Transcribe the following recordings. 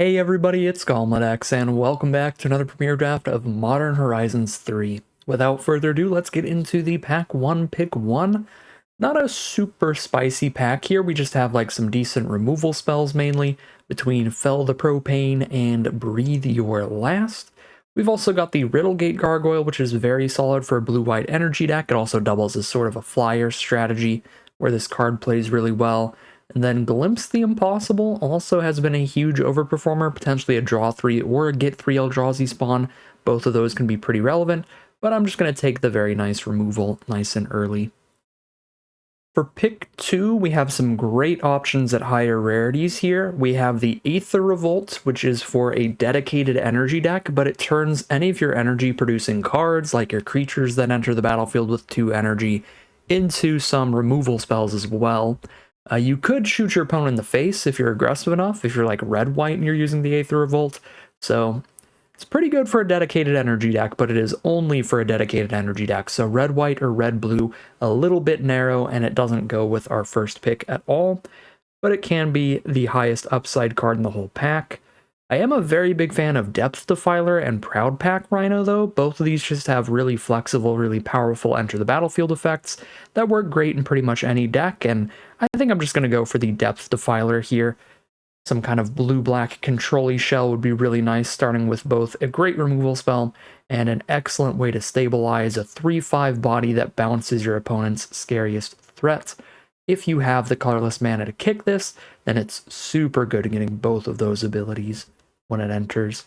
Hey everybody, it's GauntletX, and welcome back to another premiere draft of Modern Horizons 3. Without further ado, let's get into the pack 1, pick 1. Not a super spicy pack here, we just have like some decent removal spells mainly, between Fell the Propane and Breathe Your Last. We've also got the Riddlegate Gargoyle, which is very solid for a blue-white energy deck. It also doubles as sort of a flyer strategy, where this card plays really well. And then Glimpse the Impossible also has been a huge overperformer, potentially a draw 3 or a get 3 Eldrazi spawn. Both of those can be pretty relevant, but I'm just going to take the very nice removal nice and early. For pick 2, we have some great options at higher rarities here. We have the Aether Revolt, which is for a dedicated energy deck, but it turns any of your energy producing cards, like your creatures that enter the battlefield with 2 energy, into some removal spells as well. You could shoot your opponent in the face if you're aggressive enough, if you're like red-white and you're using the Aether Revolt. So it's pretty good for a dedicated energy deck, but it is only for a dedicated energy deck. So red-white or red-blue, a little bit narrow, and it doesn't go with our first pick at all. But it can be the highest upside card in the whole pack. I am a very big fan of Depth Defiler and Proud Pack Rhino, though. Both of these just have really flexible, really powerful enter the battlefield effects that work great in pretty much any deck, and I think I'm just going to go for the Depth Defiler here. Some kind of blue-black control-y shell would be really nice, starting with both a great removal spell and an excellent way to stabilize a 3/5 body that bounces your opponent's scariest threats. If you have the colorless mana to kick this, then it's super good at getting both of those abilities when it enters.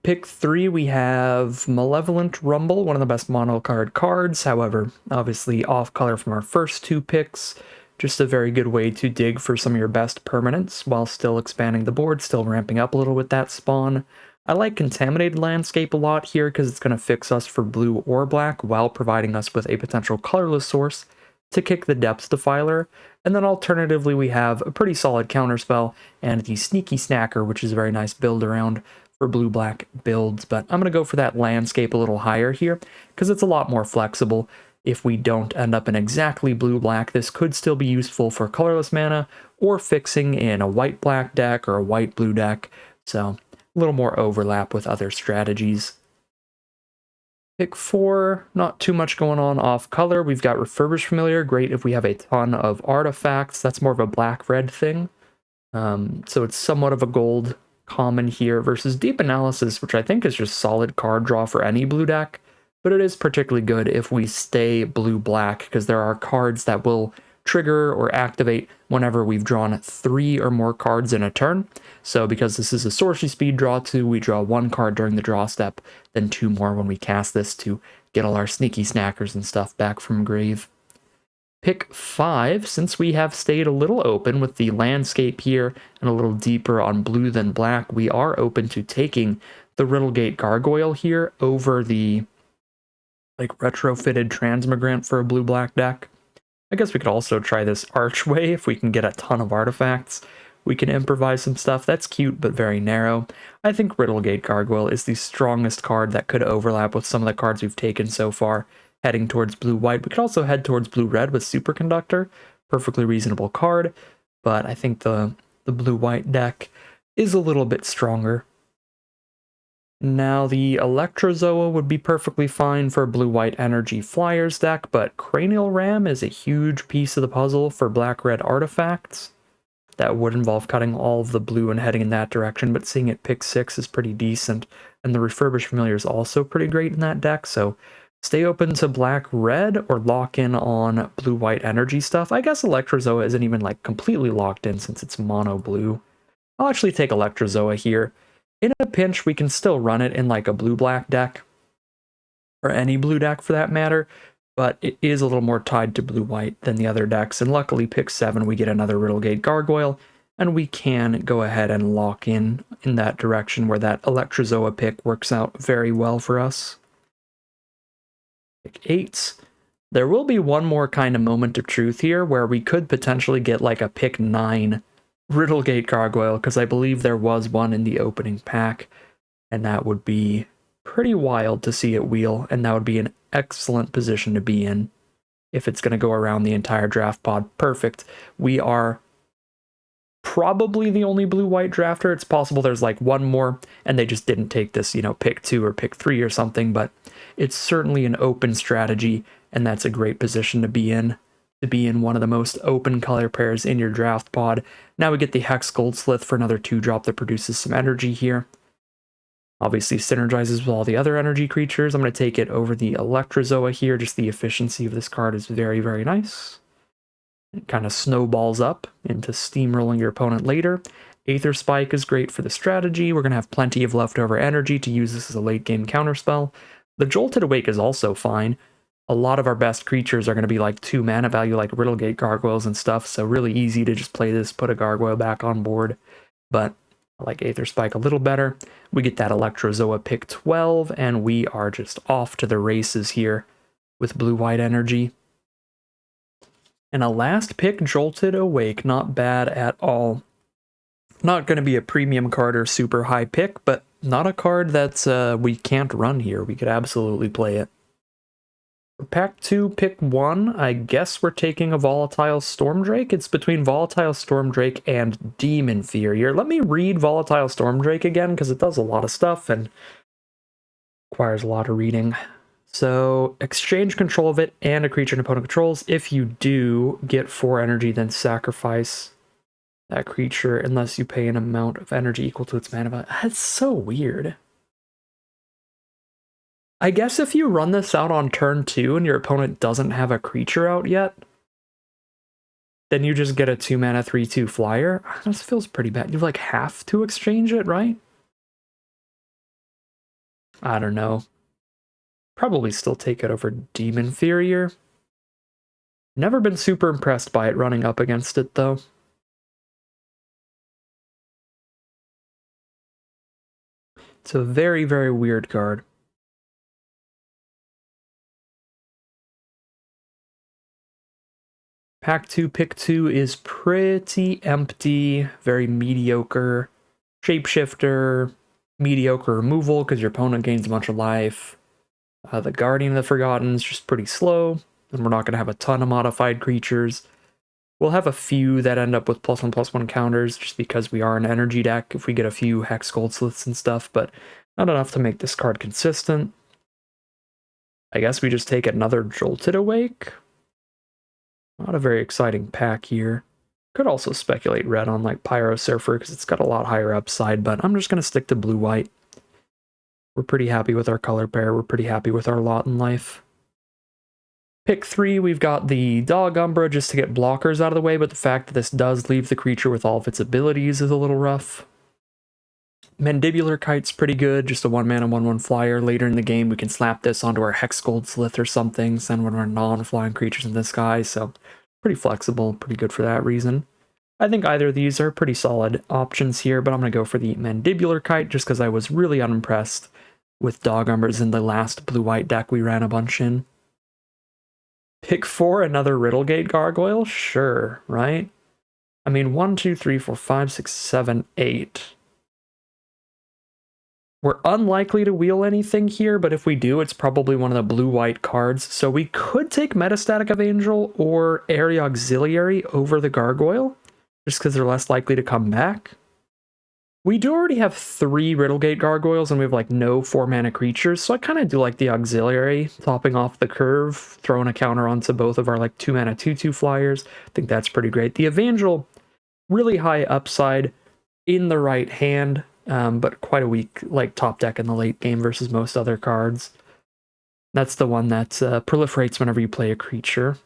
Pick 3, we have Malevolent Rumble, one of the best mono card cards, however, obviously off color from our first 2 picks. Just a very good way to dig for some of your best permanents while still expanding the board, still ramping up a little with that spawn. I like Contaminated Landscape a lot here because it's going to fix us for blue or black while providing us with a potential colorless source to kick the Depth Defiler. And then alternatively, we have a pretty solid counterspell and the Sneaky Snacker, which is a very nice build around for blue-black builds. But I'm going to go for that landscape a little higher here because it's a lot more flexible. If we don't end up in exactly blue-black, this could still be useful for colorless mana or fixing in a white-black deck or a white-blue deck. So a little more overlap with other strategies. Pick 4, not too much going on off color. We've got Refurbished Familiar, great if we have a ton of artifacts. That's more of a black-red thing. So it's somewhat of a gold common here versus Deep Analysis, which I think is just solid card draw for any blue deck. But it is particularly good if we stay blue-black, because there are cards that will trigger or activate whenever we've drawn 3 or more cards in a turn. So because this is a sorcery speed draw 2, we draw 1 card during the draw step, then 2 more when we cast this to get all our sneaky snackers and stuff back from grave. Pick 5, since we have stayed a little open with the landscape here and a little deeper on blue than black, we are open to taking the Riddlegate Gargoyle here over the retrofitted Transmigrant for a blue-black deck. I guess we could also try this Archway if we can get a ton of artifacts. We can improvise some stuff. That's cute, but very narrow. I think Riddlegate Gargoyle is the strongest card that could overlap with some of the cards we've taken so far, heading towards blue-white. We could also head towards blue-red with Superconductor. Perfectly reasonable card, but I think the blue-white deck is a little bit stronger. Now, the Electrozoa would be perfectly fine for a blue-white energy flyers deck, but Cranial Ram is a huge piece of the puzzle for black-red artifacts. That would involve cutting all of the blue and heading in that direction, but seeing it pick 6 is pretty decent, and the Refurbished Familiar is also pretty great in that deck, so stay open to black-red or lock in on blue-white energy stuff. I guess Electrozoa isn't even like completely locked in since it's mono-blue. I'll actually take Electrozoa here. In a pinch, we can still run it in like a blue-black deck, or any blue deck for that matter, but it is a little more tied to blue-white than the other decks, and luckily pick 7 we get another Riddlegate Gargoyle, and we can go ahead and lock in that direction where that Electrozoa pick works out very well for us. Pick 8. There will be one more kind of moment of truth here where we could potentially get like a pick 9 Riddlegate Gargoyle, because I believe there was one in the opening pack, and that would be pretty wild to see it wheel, and that would be an excellent position to be in if it's going to go around the entire draft pod. Perfect. We are probably the only blue-white drafter. It's possible there's like one more and they just didn't take this, you know, pick 2 or pick 3 or something, but it's certainly an open strategy, and that's a great position to be in one of the most open color pairs in your draft pod. Now we get the Hex Goldslith for another 2-drop that produces some energy here. Obviously synergizes with all the other energy creatures. I'm going to take it over the Electrozoa here. Just the efficiency of this card is very, very nice. It kind of snowballs up into steamrolling your opponent later. Aether Spike is great for the strategy. We're going to have plenty of leftover energy to use this as a late game counterspell. The Jolted Awake is also fine. A lot of our best creatures are going to be like 2 mana value, like Riddlegate Gargoyles and stuff, so really easy to just play this, put a Gargoyle back on board. But I like Aether Spike a little better. We get that Electrozoa pick 12, and we are just off to the races here with blue-white energy. And a last pick, Jolted Awake, not bad at all. Not going to be a premium card or super high pick, but not a card that's we can't run here. We could absolutely play it. For pack 2, pick 1, I guess we're taking a Volatile Stormdrake. It's between Volatile Stormdrake and Demon Inferior. Let me read Volatile Stormdrake again, because it does a lot of stuff and requires a lot of reading. So, exchange control of it and a creature an opponent controls. If you do get 4 energy, then sacrifice that creature unless you pay an amount of energy equal to its mana value. That's so weird. I guess if you run this out on turn 2 and your opponent doesn't have a creature out yet, then you just get a 2 mana 3/2 flyer. This feels pretty bad. You like have to exchange it, right? I don't know. Probably still take it over Demon Inferior. Never been super impressed by it running up against it, though. It's a very, very weird card. Pack 2, pick 2 is pretty empty, very mediocre. Shapeshifter, mediocre removal because your opponent gains a bunch of life. The Guardian of the Forgotten is just pretty slow, and we're not going to have a ton of modified creatures. We'll have a few that end up with +1/+1 counters just because we are an energy deck if we get a few Hex Goldsliths and stuff, but not enough to make this card consistent. I guess we just take another Jolted Awake. Not a very exciting pack here. Could also speculate red on like Pyro Surfer because it's got a lot higher upside, but I'm just going to stick to blue-white. We're pretty happy with our color pair. We're pretty happy with our lot in life. Pick 3, we've got the Dog Umbra just to get blockers out of the way, but the fact that this does leave the creature with all of its abilities is a little rough. Mandibular Kite's pretty good, just a 1 mana 1/1 flyer. Later in the game, we can slap this onto our Hex Goldslith or something, send one of our non-flying creatures in the sky, so pretty flexible, pretty good for that reason. I think either of these are pretty solid options here, but I'm going to go for the Mandibular Kite just because I was really unimpressed with Dog Umbras in the last blue-white deck we ran a bunch in. Pick 4, another Riddlegate Gargoyle? Sure, right? I mean, 1, 2, 3, 4, 5, 6, 7, 8. We're unlikely to wheel anything here, but if we do, it's probably one of the blue-white cards. So we could take Metastatic of Angel or Area Auxiliary over the Gargoyle, just because they're less likely to come back. We do already have 3 Riddlegate Gargoyles, and we have like no 4-mana creatures, so I kind of do like the Auxiliary, topping off the curve, throwing a counter onto both of our like 2-mana 2/2 flyers. I think that's pretty great. The Evangel, really high upside in the right hand, but quite a weak like top deck in the late game versus most other cards. That's the one that proliferates whenever you play a creature.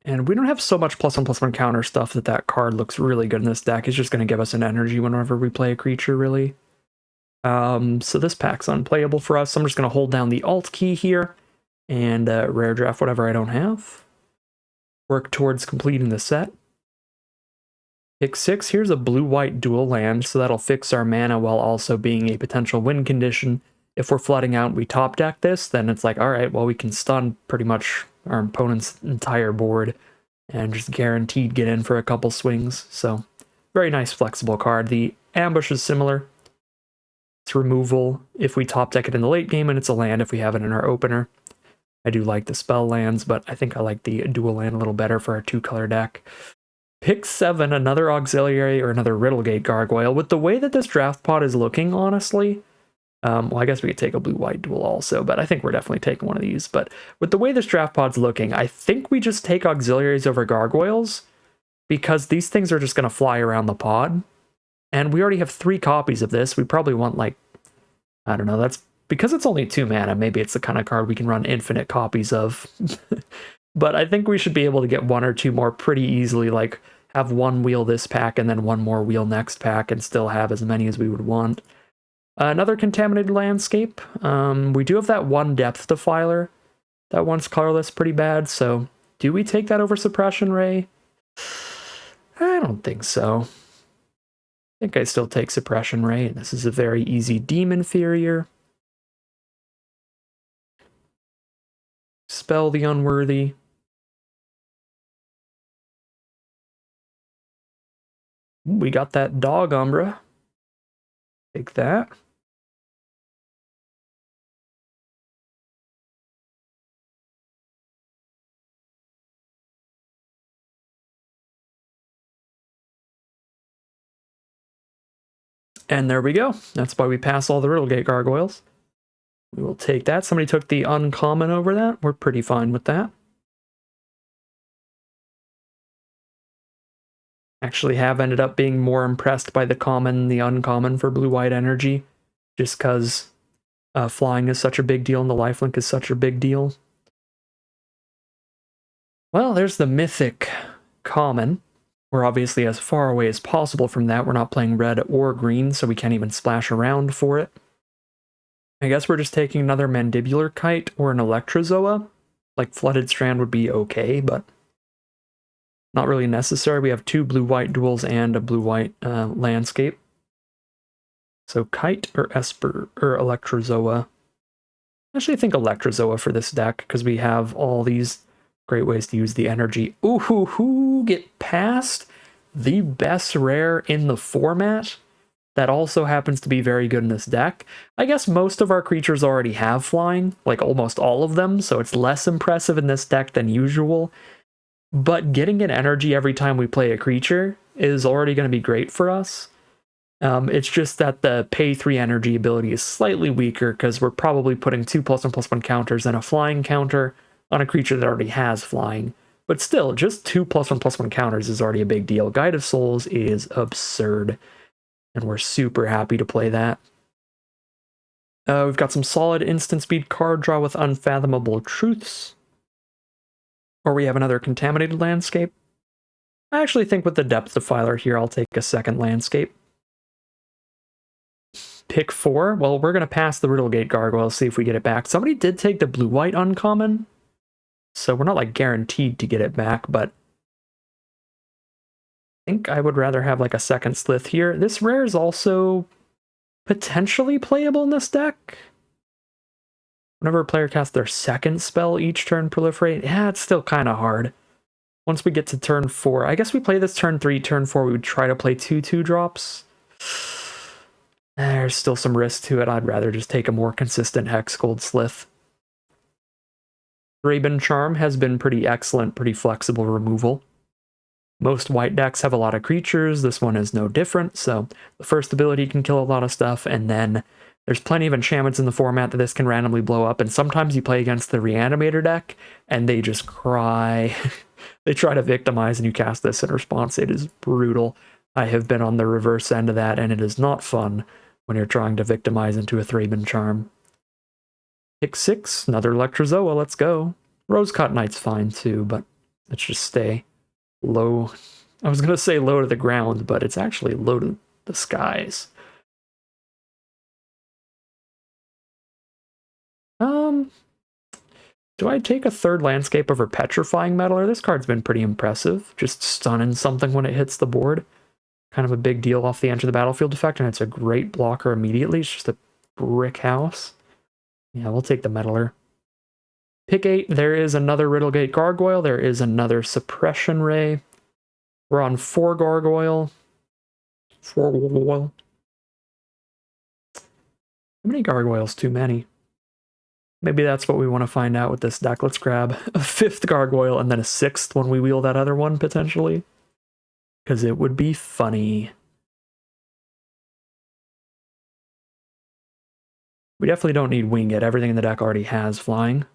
And we don't have so much +1/+1 counter stuff that card looks really good in this deck. It's just going to give us an energy whenever we play a creature, really. So this pack's unplayable for us. So I'm just going to hold down the Alt key here and rare draft whatever I don't have. Work towards completing the set. Pick 6, here's a blue-white dual land, so that'll fix our mana while also being a potential win condition. If we're flooding out and we top deck this, then it's like, alright, well we can stun pretty much our opponent's entire board and just guaranteed get in for a couple swings. So, very nice flexible card. The Ambush is similar. It's removal if we top deck it in the late game, and it's a land if we have it in our opener. I do like the spell lands, but I think I like the dual land a little better for our 2-color deck. Pick 7, another auxiliary or another Riddlegate Gargoyle. With the way that this draft pod is looking, honestly, well, I guess we could take a blue-white duel also, but I think we're definitely taking one of these. But with the way this draft pod's looking, I think we just take auxiliaries over gargoyles because these things are just going to fly around the pod. And we already have 3 copies of this. We probably want, like, I don't know, that's because it's only 2 mana. Maybe it's the kind of card we can run infinite copies of. But I think we should be able to get 1 or 2 more pretty easily, like have 1 wheel this pack and then 1 more wheel next pack and still have as many as we would want. Another contaminated landscape. We do have that 1 depth defiler. That one's colorless pretty bad, so do we take that over suppression ray? I don't think so. I think I still take suppression ray, and this is a very easy demon inferior. Spell the unworthy. We got that dog umbra. Take that. And there we go. That's why we pass all the Riddlegate Gargoyles. We will take that. Somebody took the uncommon over that. We're pretty fine with that. Actually have ended up being more impressed by the common than the uncommon for blue-white energy, just because flying is such a big deal and the lifelink is such a big deal. Well, there's the mythic common. We're obviously as far away as possible from that. We're not playing red or green, so we can't even splash around for it. I guess we're just taking another Mandibular Kite or an Electrozoa. Like, Flooded Strand would be okay, but not really necessary. We have 2 blue-white duels and a blue-white landscape. So Kite or Esper or Electrozoa. I actually think Electrozoa for this deck, because we have all these great ways to use the energy. Ooh, get past the best rare in the format. That also happens to be very good in this deck. I guess most of our creatures already have flying, like almost all of them, so it's less impressive in this deck than usual. But getting an energy every time we play a creature is already going to be great for us. It's just that the pay 3 energy ability is slightly weaker because we're probably putting 2 +1/+1 counters and a flying counter on a creature that already has flying. But still, just 2 +1/+1 counters is already a big deal. Guide of Souls is absurd, and we're super happy to play that. We've got some solid instant speed card draw with Unfathomable Truths. Or we have another Contaminated Landscape. I actually think with the Depth Defiler here, I'll take a second Landscape. Pick 4. Well, we're going to pass the Riddlegate Gargoyle, see if we get it back. Somebody did take the blue-white uncommon, so we're not like guaranteed to get it back, but I think I would rather have like a second Slith here. This rare is also potentially playable in this deck. Whenever a player casts their second spell each turn proliferate, yeah, it's still kind of hard. Once we get to turn 4, I guess we play this turn 3, turn 4, we would try to play 2 2-drops. There's still some risk to it. I'd rather just take a more consistent Hex Gold Slith. Thraben Charm has been pretty excellent, pretty flexible removal. Most white decks have a lot of creatures. This one is no different, so the first ability can kill a lot of stuff, and then there's plenty of enchantments in the format that this can randomly blow up, and sometimes you play against the Reanimator deck, and they just cry. They try to victimize, and you cast this in response. It is brutal. I have been on the reverse end of that, and it is not fun when you're trying to victimize into a Thraben Charm. Pick 6, another Electrozoa, let's go. Rosecut Knight's fine too, but let's just stay low. I was going to say low to the ground, but it's actually low to the skies. Do I take a third landscape over Petrifying Meddler? This card's been pretty impressive. Just stunning something when it hits the board. Kind of a big deal off the Enter the Battlefield effect, and it's a great blocker immediately. It's just a brick house. Yeah, we'll take the Meddler. Pick 8, there is another Riddlegate Gargoyle. There is another Suppression Ray. We're on 4 Gargoyle. 4 Gargoyle. How many Gargoyles? Too many. Maybe that's what we want to find out with this deck. Let's grab a 5th Gargoyle and then a 6th when we wheel that other one, potentially. because it would be funny. We definitely don't need Wing It. Everything in the deck already has flying.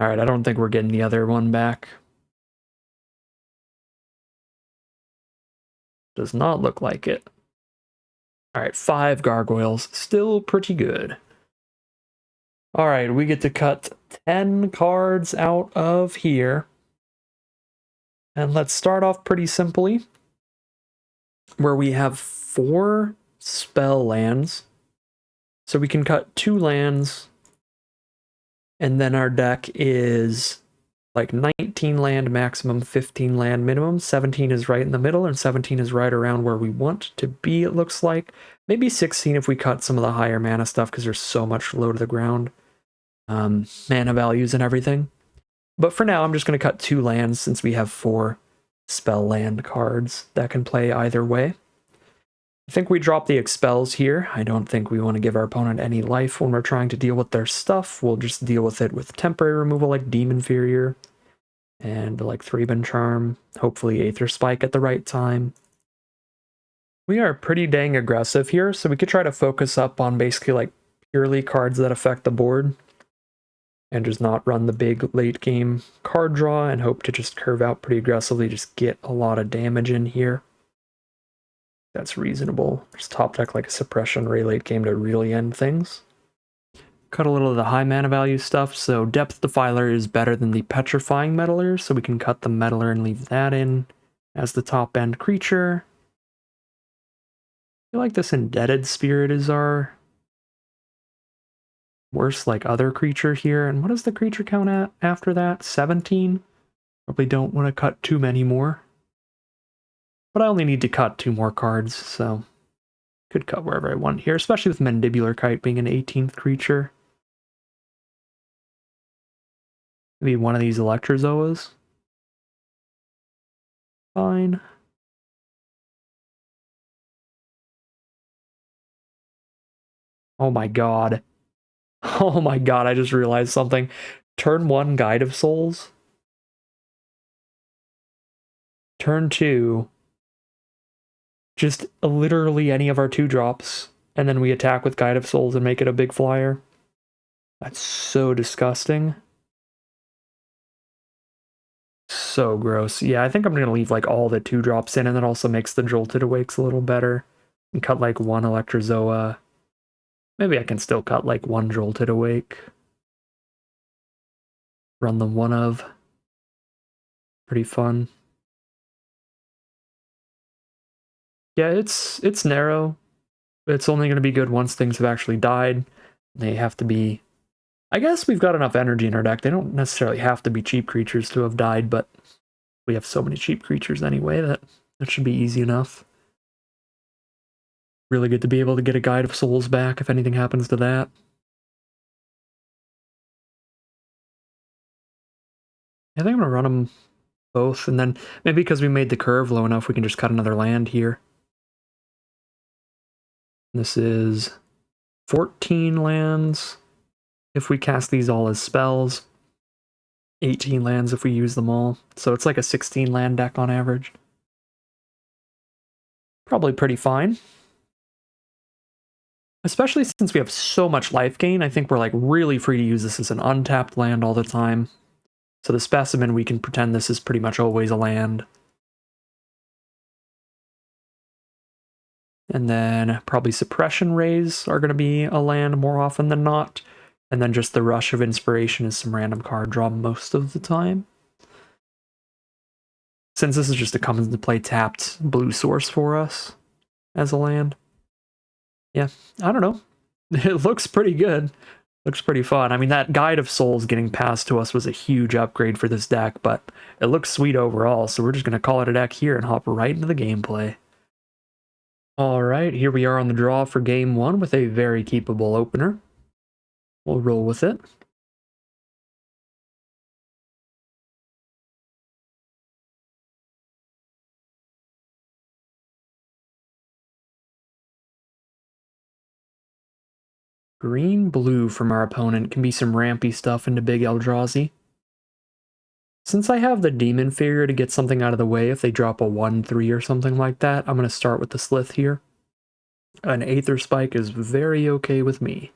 Alright, I don't think we're getting the other one back. Does not look like it. Alright, 5 gargoyles. Still pretty good. Alright, we get to cut 10 cards out of here. And let's start off pretty simply, where we have 4 spell lands. So we can cut 2 lands, and then our deck is like 19 land maximum, 15 land minimum. 17 is right in the middle, and 17 is right around where we want to be, it looks like. Maybe 16 if we cut some of the higher mana stuff, because there's so much low to the ground. Mana values and everything. But for now, I'm just going to cut 2 lands, since we have 4 spell land cards that can play either way. I think we drop the expels here. I don't think we want to give our opponent any life when we're trying to deal with their stuff. We'll just deal with it with temporary removal like Demon Inferior and like Threeban Charm, hopefully Aether Spike at the right time. We are pretty dang aggressive here, so we could try to focus up on basically like purely cards that affect the board and just not run the big late game card draw and hope to just curve out pretty aggressively, just get a lot of damage in here. That's reasonable. Just top deck like a Suppression Ray late game to really end things. Cut a little of the high mana value stuff, so Depth Defiler is better than the Petrifying Meddler, so we can cut the Meddler and leave that in as the top end creature. I feel like this Indebted Spirit is our worst like other creature here, and what is the creature count at after that? 17? Probably don't want to cut too many more. But I only need to cut 2 more cards, so could cut wherever I want here, especially with Mandibular Kite being an 18th creature. Maybe one of these Electrozoas. Fine. Oh my god. Oh my god, I just realized something. Turn 1, Guide of Souls. Turn 2, just literally any of our 2-drops, and then we attack with Guide of Souls and make it a big flyer. That's so disgusting. So gross. Yeah, I think I'm going to leave like all the 2-drops in, and that also makes the Jolted Awakes a little better. And cut like 1 Electrozoa. Maybe I can still cut like 1 Jolted Awake. Run the 1 of. Pretty fun. Yeah, it's narrow. It's only going to be good once things have actually died. They have to be... I guess we've got enough energy in our deck. They don't necessarily have to be cheap creatures to have died, but we have so many cheap creatures anyway that should be easy enough. Really good to be able to get a Guide of Souls back if anything happens to that. I think I'm going to run them both, and then maybe because we made the curve low enough, we can just cut another land here. This is 14 lands if we cast these all as spells. 18 lands if we use them all. So it's like a 16 land deck on average. Probably pretty fine. Especially since we have so much life gain, I think we're like really free to use this as an untapped land all the time. So the Specimen, we can pretend this is pretty much always a land. And then probably Suppression Rays are going to be a land more often than not. And then just the Rush of Inspiration is some random card draw most of the time. Since this is just a comes into play tapped blue source for us as a land. Yeah, I don't know. It looks pretty good. Looks pretty fun. I mean, that Guide of Souls getting passed to us was a huge upgrade for this deck, but it looks sweet overall, so we're just going to call it a deck here and hop right into the gameplay. Alright, here we are on the draw for game 1 with a very keepable opener. We'll roll with it. Green-blue from our opponent can be some rampy stuff into Big Eldrazi. Since I have the Demon Figure to get something out of the way if they drop a 1/3 or something like that, I'm going to start with the Slith here. An Aether Spike is very okay with me.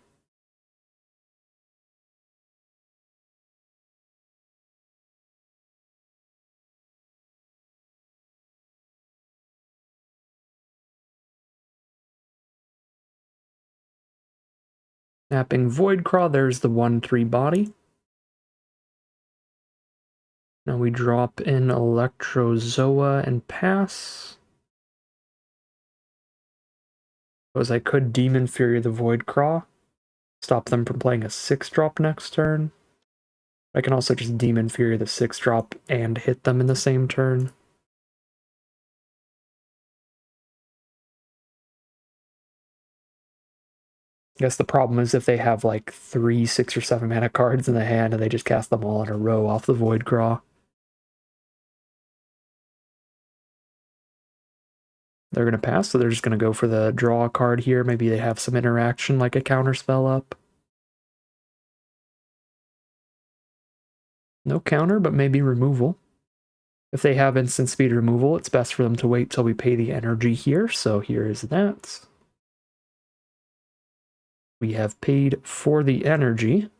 Tapping Voidcraw, there's the 1/3 body. Now we drop in Electrozoa and pass. Because I could Demon Fury the Voidcraw, stop them from playing a 6-drop next turn. I can also just Demon Fury the 6-drop and hit them in the same turn. I guess the problem is if they have like 3 6 or 7 mana cards in the hand and they just cast them all in a row off the Voidcraw. They're going to pass, so they're just going to go for the draw a card here. Maybe they have some interaction like a counterspell up. No counter, but maybe removal. If they have instant speed removal, it's best for them to wait till we pay the energy here, so here is that. We have paid for the energy.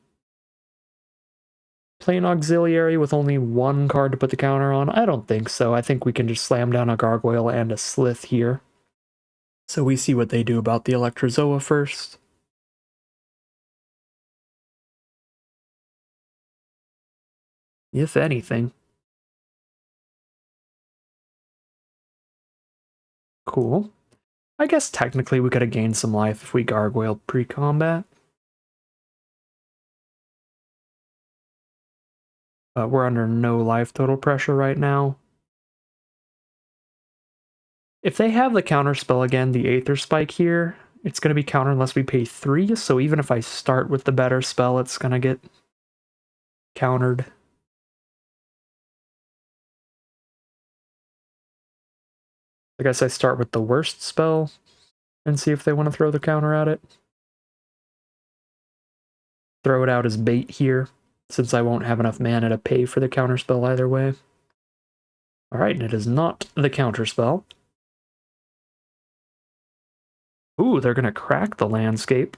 Play an auxiliary with only 1 card to put the counter on? I don't think so. I think we can just slam down a Gargoyle and a Slith here. So we see what they do about the Electrozoa first. If anything. Cool. I guess technically we could have gained some life if we Gargoyled pre-combat. But we're under no life total pressure right now. If they have the counter spell again, the Aether Spike here, it's going to be counter unless we pay 3, so even if I start with the better spell, it's going to get countered. I guess I start with the worst spell and see if they want to throw the counter at it. Throw it out as bait here, since I won't have enough mana to pay for the counter spell either way. Alright, and it is not the counter spell. Ooh, they're going to crack the landscape.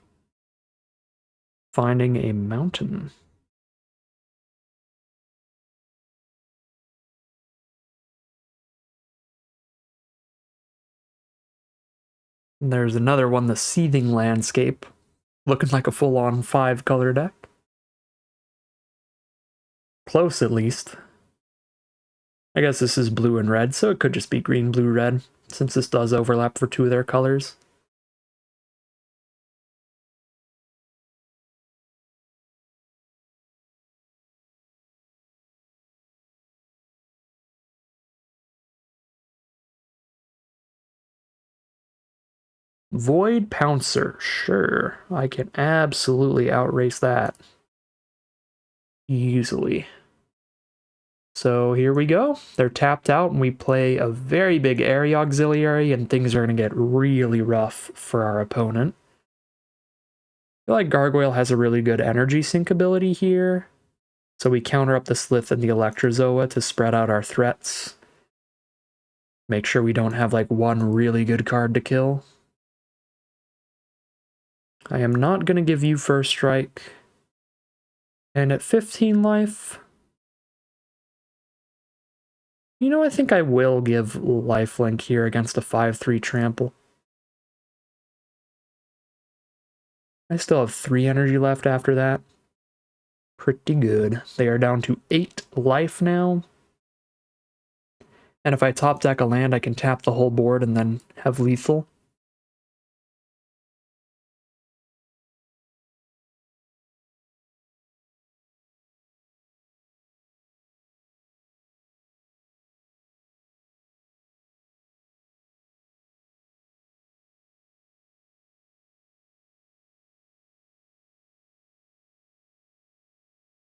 Finding a mountain. And there's another one, the Seething Landscape. Looking like a full-on 5-color deck. Close, at least. I guess this is blue and red, so it could just be green, blue, red, since this does overlap for 2 of their colors. Void Pouncer, sure. I can absolutely outrace that. Easily. So here we go. They're tapped out, and we play a very big area auxiliary, and things are going to get really rough for our opponent. I feel like Gargoyle has a really good energy sink ability here. So we counter up the Slith and the Electrozoa to spread out our threats. Make sure we don't have like one really good card to kill. I am not going to give you first strike. And at 15 life, you know, I think I will give lifelink here against a 5/3 trample. I still have 3 energy left after that. Pretty good. They are down to 8 life now. And if I top deck a land, I can tap the whole board and then have lethal.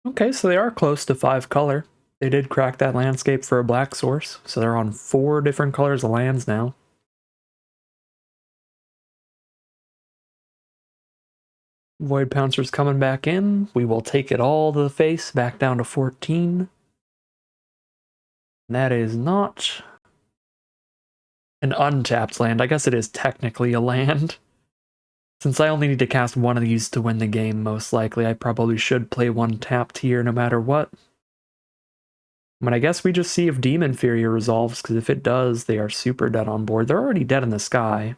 Okay, so they are close to 5-color. They did crack that landscape for a black source, so they're on 4 different colors of lands now. Void Pouncer's coming back in. We will take it all to the face, back down to 14. That is not an untapped land. I guess it is technically a land. Since I only need to cast one of these to win the game, most likely, I probably should play one tapped here no matter what. But I guess we just see if Demon Fury resolves, because if it does, they are super dead on board. They're already dead in the sky.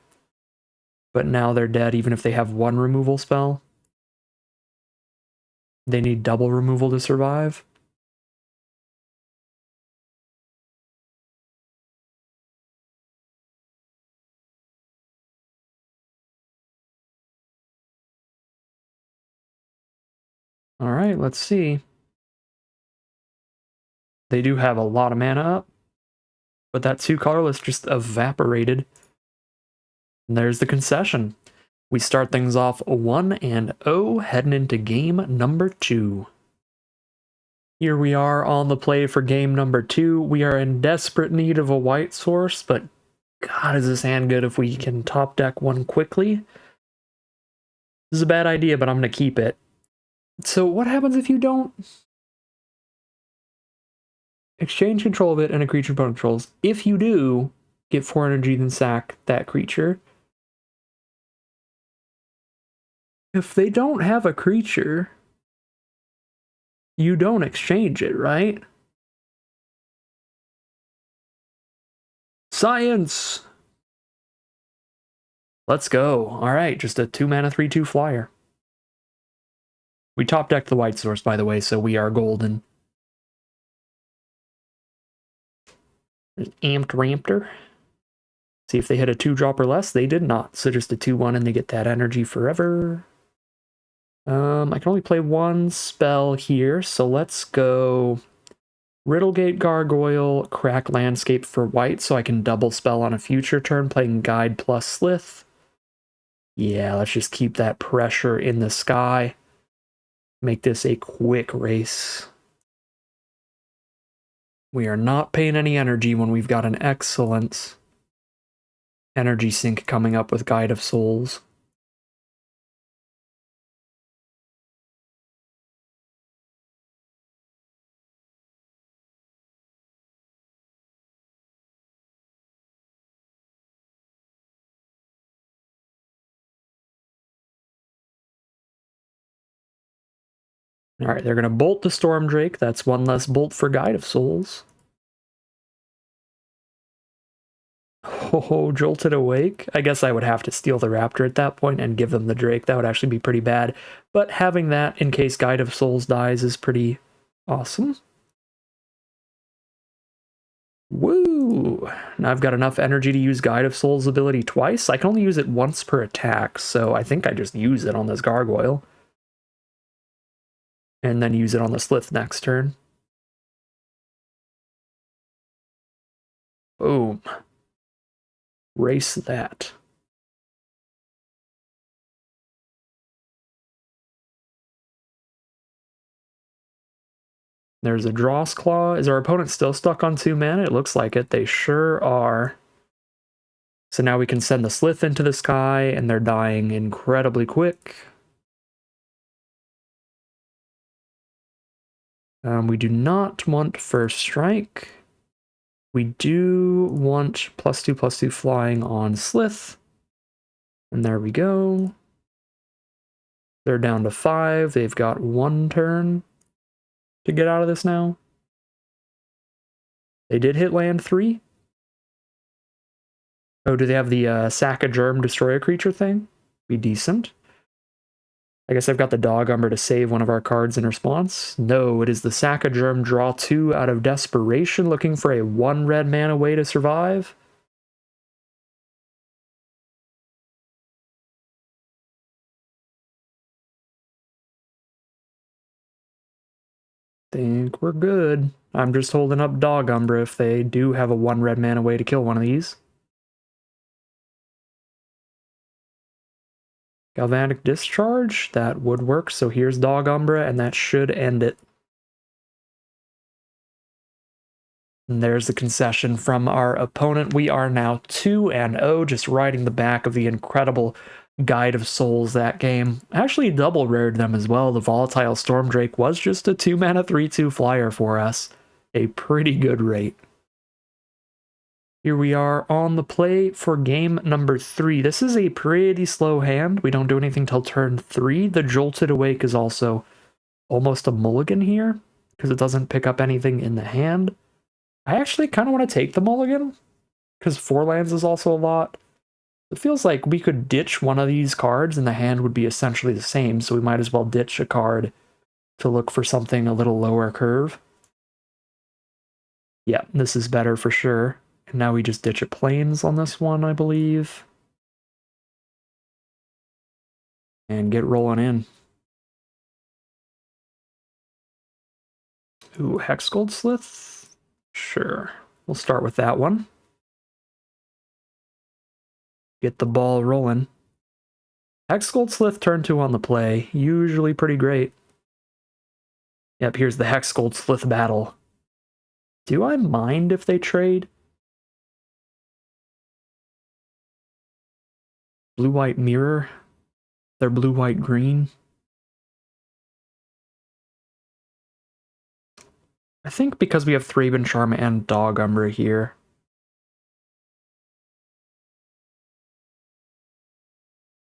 But now they're dead even if they have one removal spell. They need double removal to survive. Alright, let's see. They do have a lot of mana up, but that 2 colorless just evaporated. And there's the concession. We start things off 1-0, heading into game number 2. Here we are on the play for game number 2. We are in desperate need of a white source, but God, is this hand good if we can top deck one quickly? This is a bad idea, but I'm going to keep it. So what happens if you don't? Exchange control of it and a creature opponent controls. If you do, get 4 energy, then sack that creature. If they don't have a creature, you don't exchange it, right? Science! Let's go. Alright, just a 2-mana 3/2 flyer. We top decked the white source, by the way, so we are golden. There's Amped Rampter. See if they hit a 2-drop or less. They did not, so just a 2/1 and they get that energy forever. I can only play one spell here, so let's go Riddlegate Gargoyle, Crack Landscape for white, so I can double spell on a future turn, playing Guide plus Slith. Yeah, let's just keep that pressure in the sky. Make this a quick race. We are not paying any energy when we've got an excellent energy sink coming up with Guide of Souls. Alright, they're going to bolt the Storm Drake. That's one less bolt for Guide of Souls. Oh, Jolted Awake? I guess I would have to steal the Raptor at that point and give them the Drake. That would actually be pretty bad. But having that in case Guide of Souls dies is pretty awesome. Woo! Now I've got enough energy to use Guide of Souls ability twice. I can only use it once per attack, so I think I just use it on this Gargoyle. And then use it on the Slith next turn. Boom. Race that. There's a Dross Claw. Is our opponent still stuck on 2 mana? It looks like it. They sure are. So now we can send the Slith into the sky, and they're dying incredibly quick. We do not want First Strike. We do want +2/+2 flying on Slith. And there we go. They're down to 5. They've got 1 turn to get out of this now. They did hit land 3. Oh, do they have the sack a germ, destroy a creature thing? Be decent. I guess I've got the Dog Umber to save one of our cards in response. No, it is the sack a germ, draw 2 out of desperation, looking for a 1 red mana way to survive. Think we're good. I'm just holding up Dog Umber if they do have a 1 red mana way to kill one of these. Galvanic Discharge, that would work, so here's Dog Umbra, and that should end it. And there's the concession from our opponent. We are now 2-0, just riding the back of the incredible Guide of Souls that game. Actually double rared them as well. The Volatile Stormdrake was just a 2-mana 3/2 flyer for us. A pretty good rate. Here we are on the play for game number 3. This is a pretty slow hand. We don't do anything till turn 3. The Jolted Awake is also almost a mulligan here because it doesn't pick up anything in the hand. I actually kind of want to take the mulligan because 4 lands is also a lot. It feels like we could ditch one of these cards and the hand would be essentially the same, so we might as well ditch a card to look for something a little lower curve. Yeah, this is better for sure. And now we just ditch a plains on this one, I believe. And get rolling in. Ooh, Hexgold Slith? Sure. We'll start with that one. Get the ball rolling. Hexgold Slith turn 2 on the play. Usually pretty great. Yep, here's the Hexgold Slith battle. Do I mind if they trade? Blue-white mirror? They're blue-white-green. I think because we have Thraben Charm and Dog Umbra here.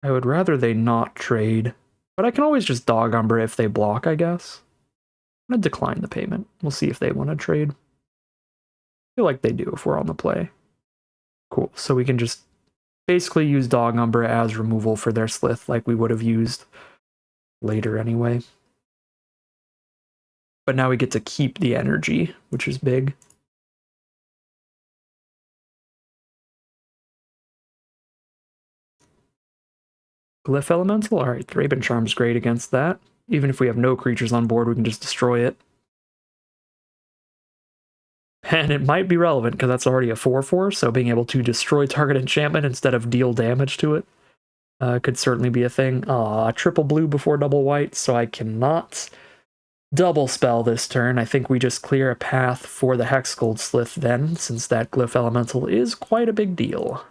I would rather they not trade, but I can always just Dog Umbra if they block, I guess. I'm going to decline the payment. We'll see if they want to trade. I feel like they do if we're on the play. Cool, so we can just basically use Dog Umbra as removal for their Slith like we would have used later anyway. But now we get to keep the energy, which is big. Glyph Elemental? Alright, Thraben Charm's great against that. Even if we have no creatures on board, we can just destroy it. And it might be relevant, because that's already a 4/4, so being able to destroy target enchantment instead of deal damage to it could certainly be a thing. Triple blue before double white, so I cannot double spell this turn. I think we just clear a path for the Hexgold Slith then, since that Glyph Elemental is quite a big deal.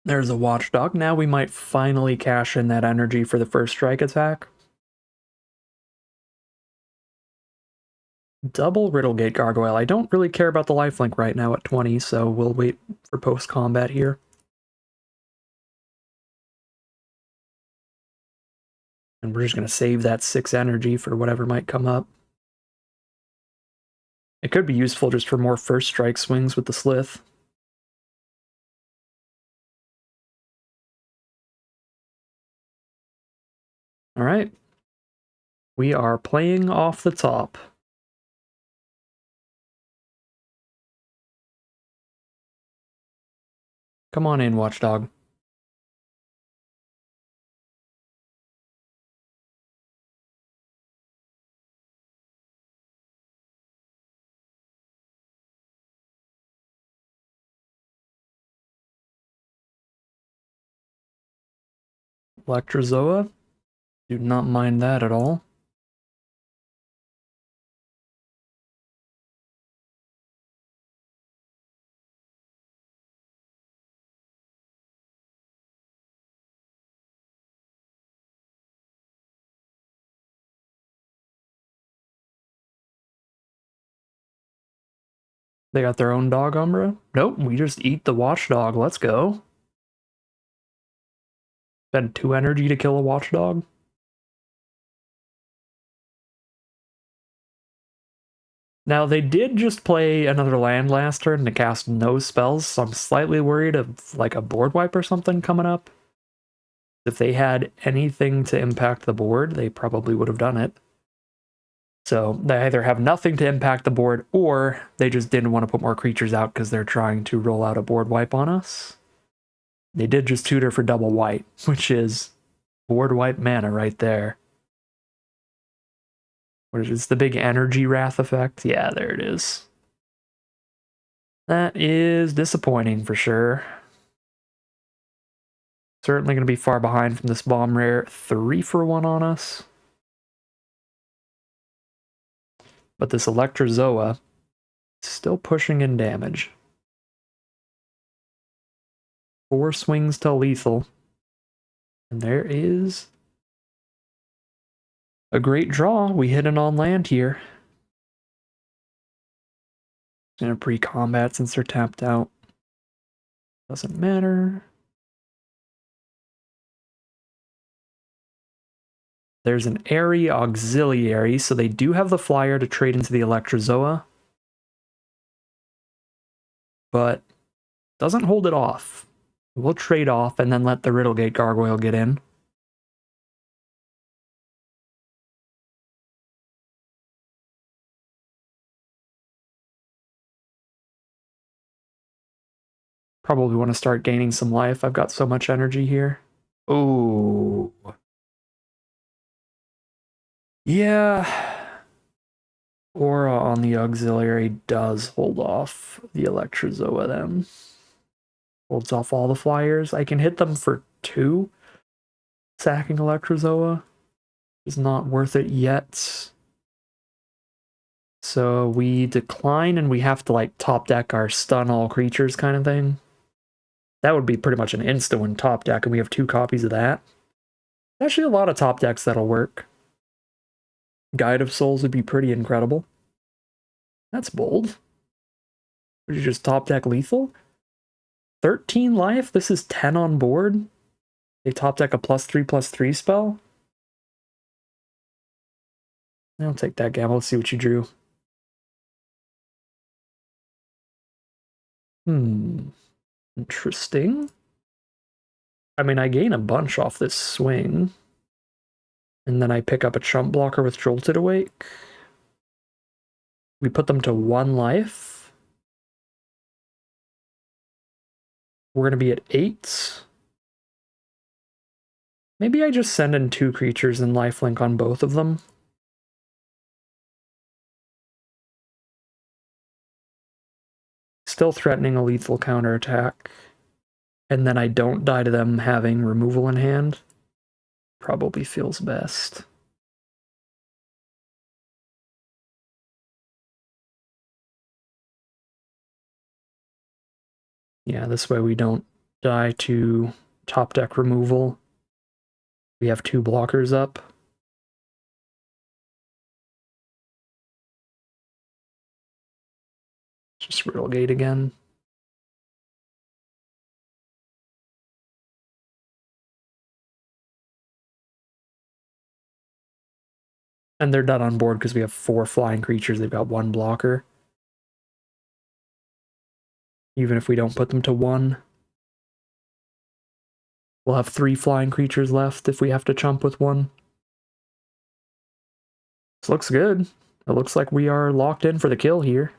There's a Watchdog. Now we might finally cash in that energy for the first strike attack. Double Riddlegate Gargoyle. I don't really care about the lifelink right now at 20, so we'll wait for post-combat here. And we're just going to save that 6 energy for whatever might come up. It could be useful just for more first strike swings with the Slith. Alright. We are playing off the top. Come on in, Watchdog. Electrozoa? Do not mind that at all. They got their own Dog Umbra? Nope, we just eat the Watchdog. Let's go. Spend 2 energy to kill a Watchdog. Now, they did just play another land last turn to cast no spells, so I'm slightly worried of like a board wipe or something coming up. If they had anything to impact the board, they probably would have done it. So they either have nothing to impact the board, or they just didn't want to put more creatures out because they're trying to roll out a board wipe on us. They did just tutor for double white, which is board wipe mana right there. What is it? It's the big energy wrath effect? Yeah, there it is. That is disappointing for sure. Certainly going to be far behind from this bomb rare. 3 for 1 on us. But this Electrozoa is still pushing in damage. 4 swings till lethal. And there is a great draw. We hit it on land here. In a pre-combat since they're tapped out. Doesn't matter. There's an Airy Auxiliary, so they do have the flyer to trade into the Electrozoa. But doesn't hold it off. We'll trade off and then let the Riddlegate Gargoyle get in. Probably want to start gaining some life. I've got so much energy here. Oh. Yeah. Aura on the Auxiliary does hold off the Electrozoa then. Holds off all the flyers. I can hit them for 2. Sacking Electrozoa is not worth it yet. So we decline and we have to like top deck our stun all creatures kind of thing. That would be pretty much an insta win top deck, and we have 2 copies of that. Actually, a lot of top decks that'll work. Guide of Souls would be pretty incredible. That's bold. Would you just top deck lethal? 13 life? This is 10 on board? They top deck a +3/+3 spell? I'll take that gamble. Let's see what you drew. Interesting. I mean, I gain a bunch off this swing. And then I pick up a chump blocker with Jolted Awake. We put them to 1 life. We're going to be at 8. Maybe I just send in 2 creatures and lifelink on both of them. Still threatening a lethal counterattack. And then I don't die to them having removal in hand. Probably feels best. Yeah, this way we don't die to top deck removal. We have 2 blockers up. Just Riddlegate again. And they're done on board because we have 4 flying creatures. They've got 1 blocker. Even if we don't put them to 1. We'll have 3 flying creatures left if we have to chump with 1. This looks good. It looks like we are locked in for the kill here.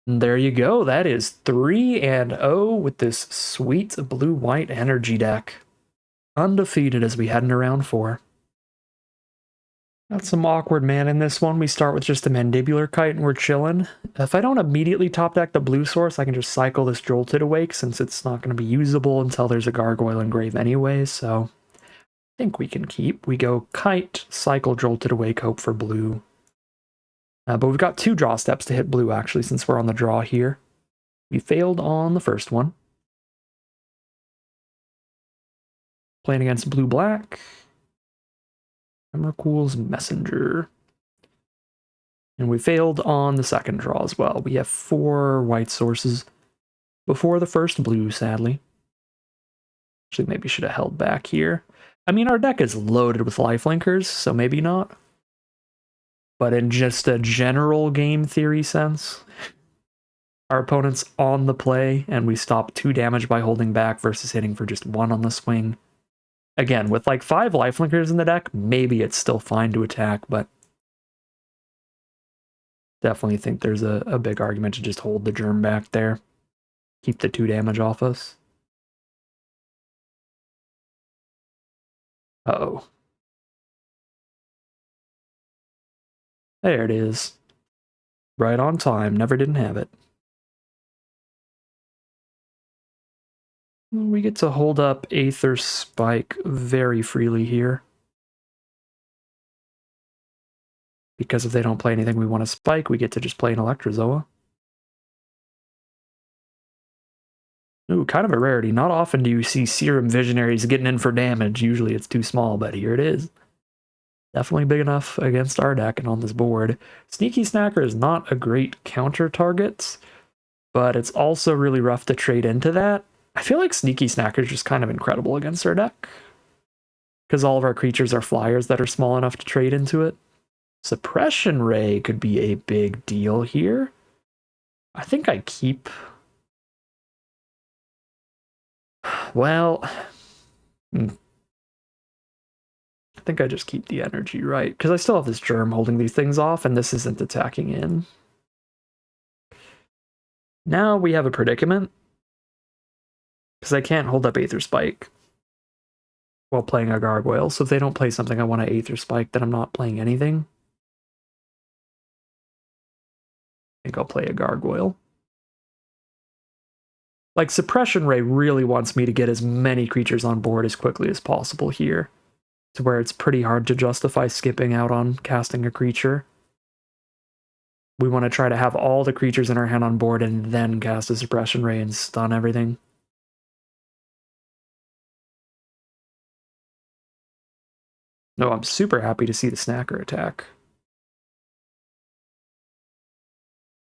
And there you go. That is 3-0 with this sweet blue-white energy deck. Undefeated as we head into round 4. Got some awkward mana in this one. We start with just a Mandibular Kite and we're chilling. If I don't immediately top deck the blue source, I can just cycle this Jolted Awake since it's not going to be usable until there's a Gargoyle engrave anyway, so I think we can keep. We go Kite, cycle Jolted Awake, hope for blue. But we've got 2 draw steps to hit blue actually since we're on the draw here. We failed on the first one. Playing against blue-black. Emrakul's Messenger. And we failed on the second draw as well. We have 4 white sources before the first blue, sadly. Actually, maybe should have held back here. I mean, our deck is loaded with lifelinkers, so maybe not. But in just a general game theory sense, our opponent's on the play, and we stop 2 damage by holding back versus hitting for just 1 on the swing. Again, with like 5 lifelinkers in the deck, maybe it's still fine to attack, but definitely think there's a big argument to just hold the germ back there. Keep the 2 damage off us. Uh-oh. There it is. Right on time. Never didn't have it. We get to hold up Aether Spike very freely here. Because if they don't play anything we want to spike, we get to just play an Electrozoa. Ooh, kind of a rarity. Not often do you see Serum Visionaries getting in for damage. Usually it's too small, but here it is. Definitely big enough against our deck and on this board. Sneaky Snacker is not a great counter target, but it's also really rough to trade into that. I feel like Sneaky Snacker is just kind of incredible against our deck. Because all of our creatures are flyers that are small enough to trade into it. Suppression Ray could be a big deal here. I think I keep... Well... I think I just keep the energy, right? Because I still have this germ holding these things off, and this isn't attacking in. Now we have a predicament. Because I can't hold up Aether Spike while playing a Gargoyle. So if they don't play something I want to Aether Spike, then I'm not playing anything. I think I'll play a Gargoyle. Like, Suppression Ray really wants me to get as many creatures on board as quickly as possible here. To where it's pretty hard to justify skipping out on casting a creature. We want to try to have all the creatures in our hand on board and then cast a Suppression Ray and stun everything. No, I'm super happy to see the Snacker attack.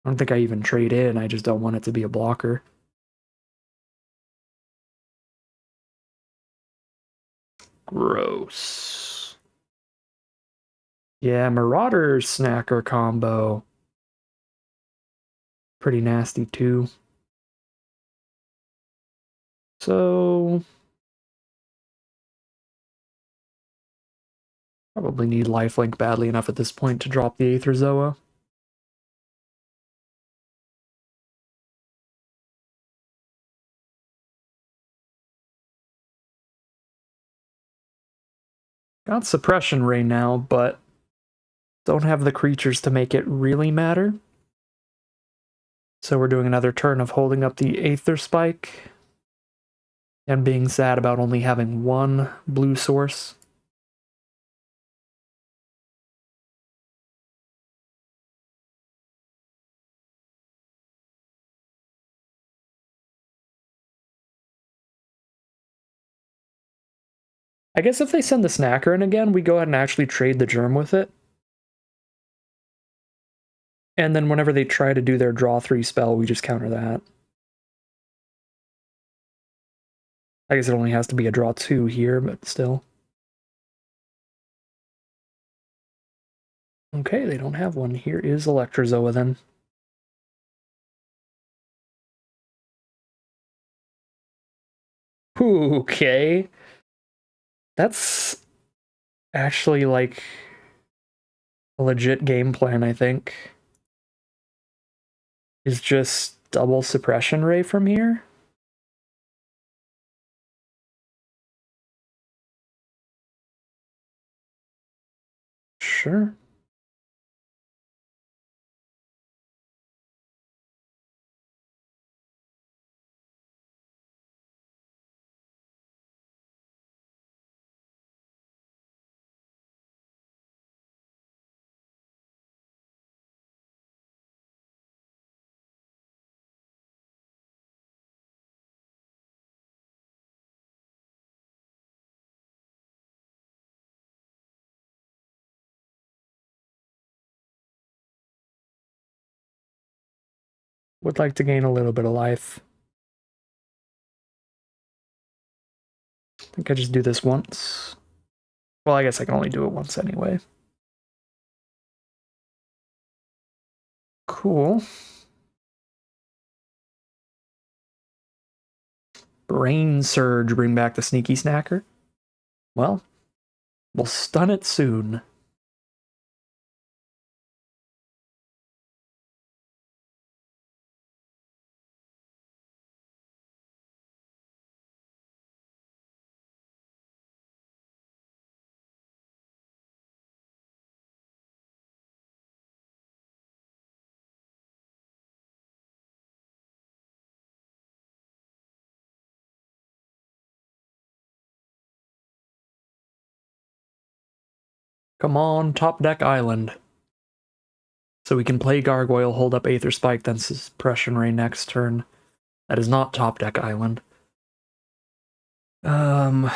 I don't think I even trade in, I just don't want it to be a blocker. Gross. Yeah, Marauder Snacker combo. Pretty nasty too. So... probably need lifelink badly enough at this point to drop the Aetherzoa. Got Suppression Ray now, but don't have the creatures to make it really matter. So we're doing another turn of holding up the Aether Spike and being sad about only having one blue source. I guess if they send the Snacker in again, we go ahead and actually trade the Germ with it. And then whenever they try to do their draw 3 spell, we just counter that. I guess it only has to be a draw 2 here, but still. Okay, they don't have one. Here is Electrozoa then. Okay. That's actually like a legit game plan, I think. Is just double Suppression Ray from here. Sure. Would like to gain a little bit of life. I think I just do this once. Well, I guess I can only do it once anyway. Cool. Brain Surge, bring back the Sneaky Snacker. Well, we'll stun it soon. Come on, top deck island. So we can play Gargoyle, hold up Aether Spike, then Suppression Ray next turn. That is not top deck island. So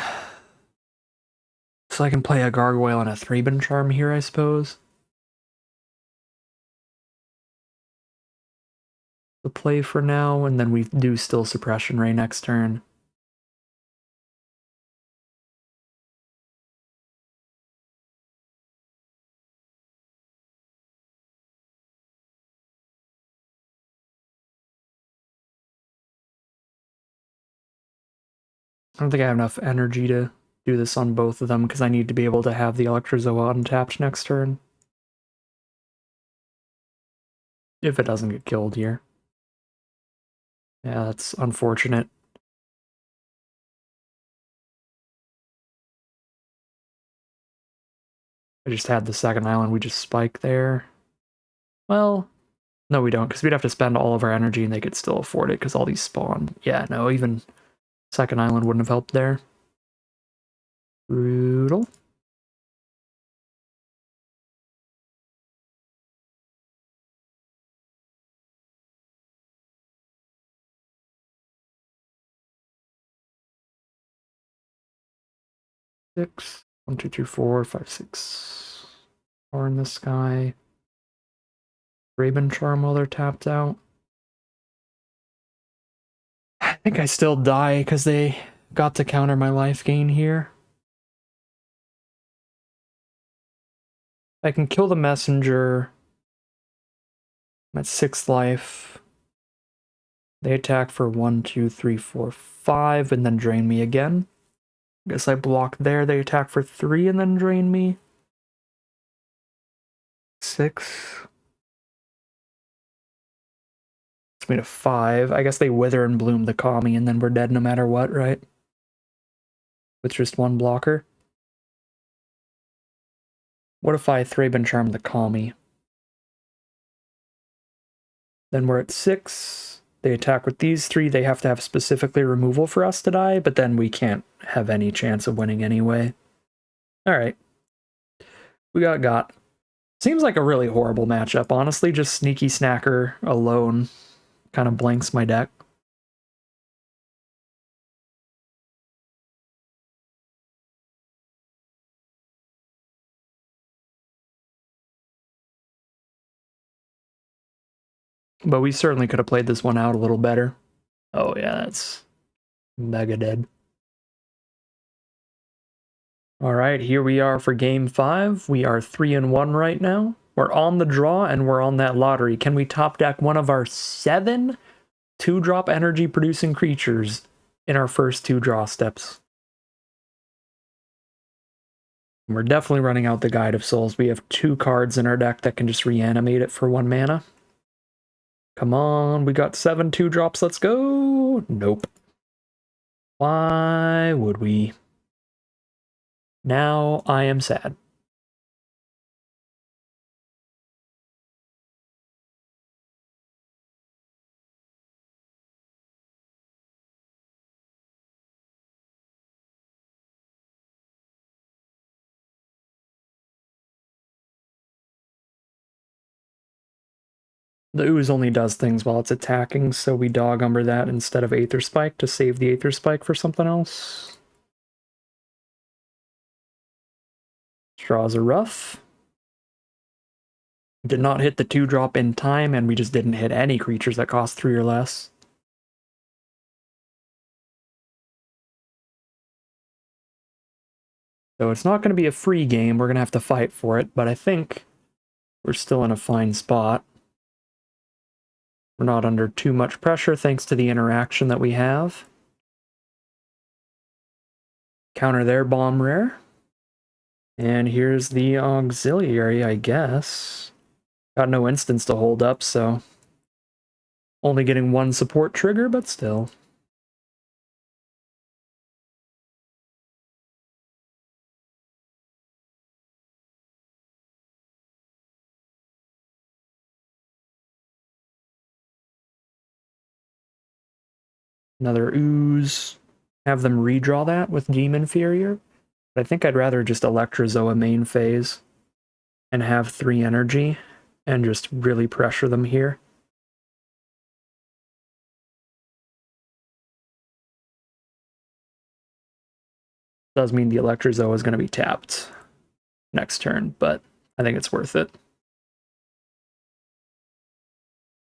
I can play a Gargoyle and a Thraben Charm here, I suppose. The play for now, and then we do still Suppression Ray next turn. I don't think I have enough energy to do this on both of them because I need to be able to have the Electrozoa untapped next turn. If it doesn't get killed here. Yeah, that's unfortunate. I just had the second island, we just spike there. Well, no we don't, because we'd have to spend all of our energy and they could still afford it because all these spawn. Yeah, no, even second island wouldn't have helped there. Brutal. Six. 1, 2, 3, 4, 5, 6. Power in the sky. Raven Charm while they're tapped out. I think I still die because they got to counter my life gain here. I can kill the messenger. I'm at 6 life. They attack for 1, 2, 3, 4, 5, and then drain me again. Guess I block there. They attack for 3 and then drain me. 6. It's me to 5. I guess they wither and bloom the Kami, and then we're dead no matter what, right? With just one blocker. What if I Thraben Charm the Kami? Then we're at 6. They attack with these 3. They have to have specifically removal for us to die, but then we can't have any chance of winning anyway. Alright. We got. Seems like a really horrible matchup, honestly. Just Sneaky Snacker alone kind of blanks my deck. But we certainly could have played this one out a little better. Oh yeah, that's mega dead. Alright, here we are for game 5. We are 3-1 right now. We're on the draw and we're on that lottery. Can we top deck one of our 7 2-drop energy producing creatures in our first 2 draw steps? We're definitely running out the Guide of Souls. We have 2 cards in our deck that can just reanimate it for 1 mana. Come on, we got 7 2-drops, let's go! Nope. Why would we? Now I am sad. The ooze only does things while it's attacking, so we dog umber that instead of Aether Spike to save the Aether Spike for something else. Straws are rough. Did not hit the 2-drop in time, and we just didn't hit any creatures that cost 3 or less. So it's not going to be a free game, we're going to have to fight for it, but I think we're still in a fine spot. We're not under too much pressure thanks to the interaction that we have. Counter their bomb rare. And here's the auxiliary, I guess. Got no instance to hold up, so only getting 1 support trigger, but still. Another ooze. Have them redraw that with Demon Inferior. But I think I'd rather just Electrozoa main phase. and have 3 energy and just really pressure them here. Does mean the Electrozoa is going to be tapped next turn, but I think it's worth it.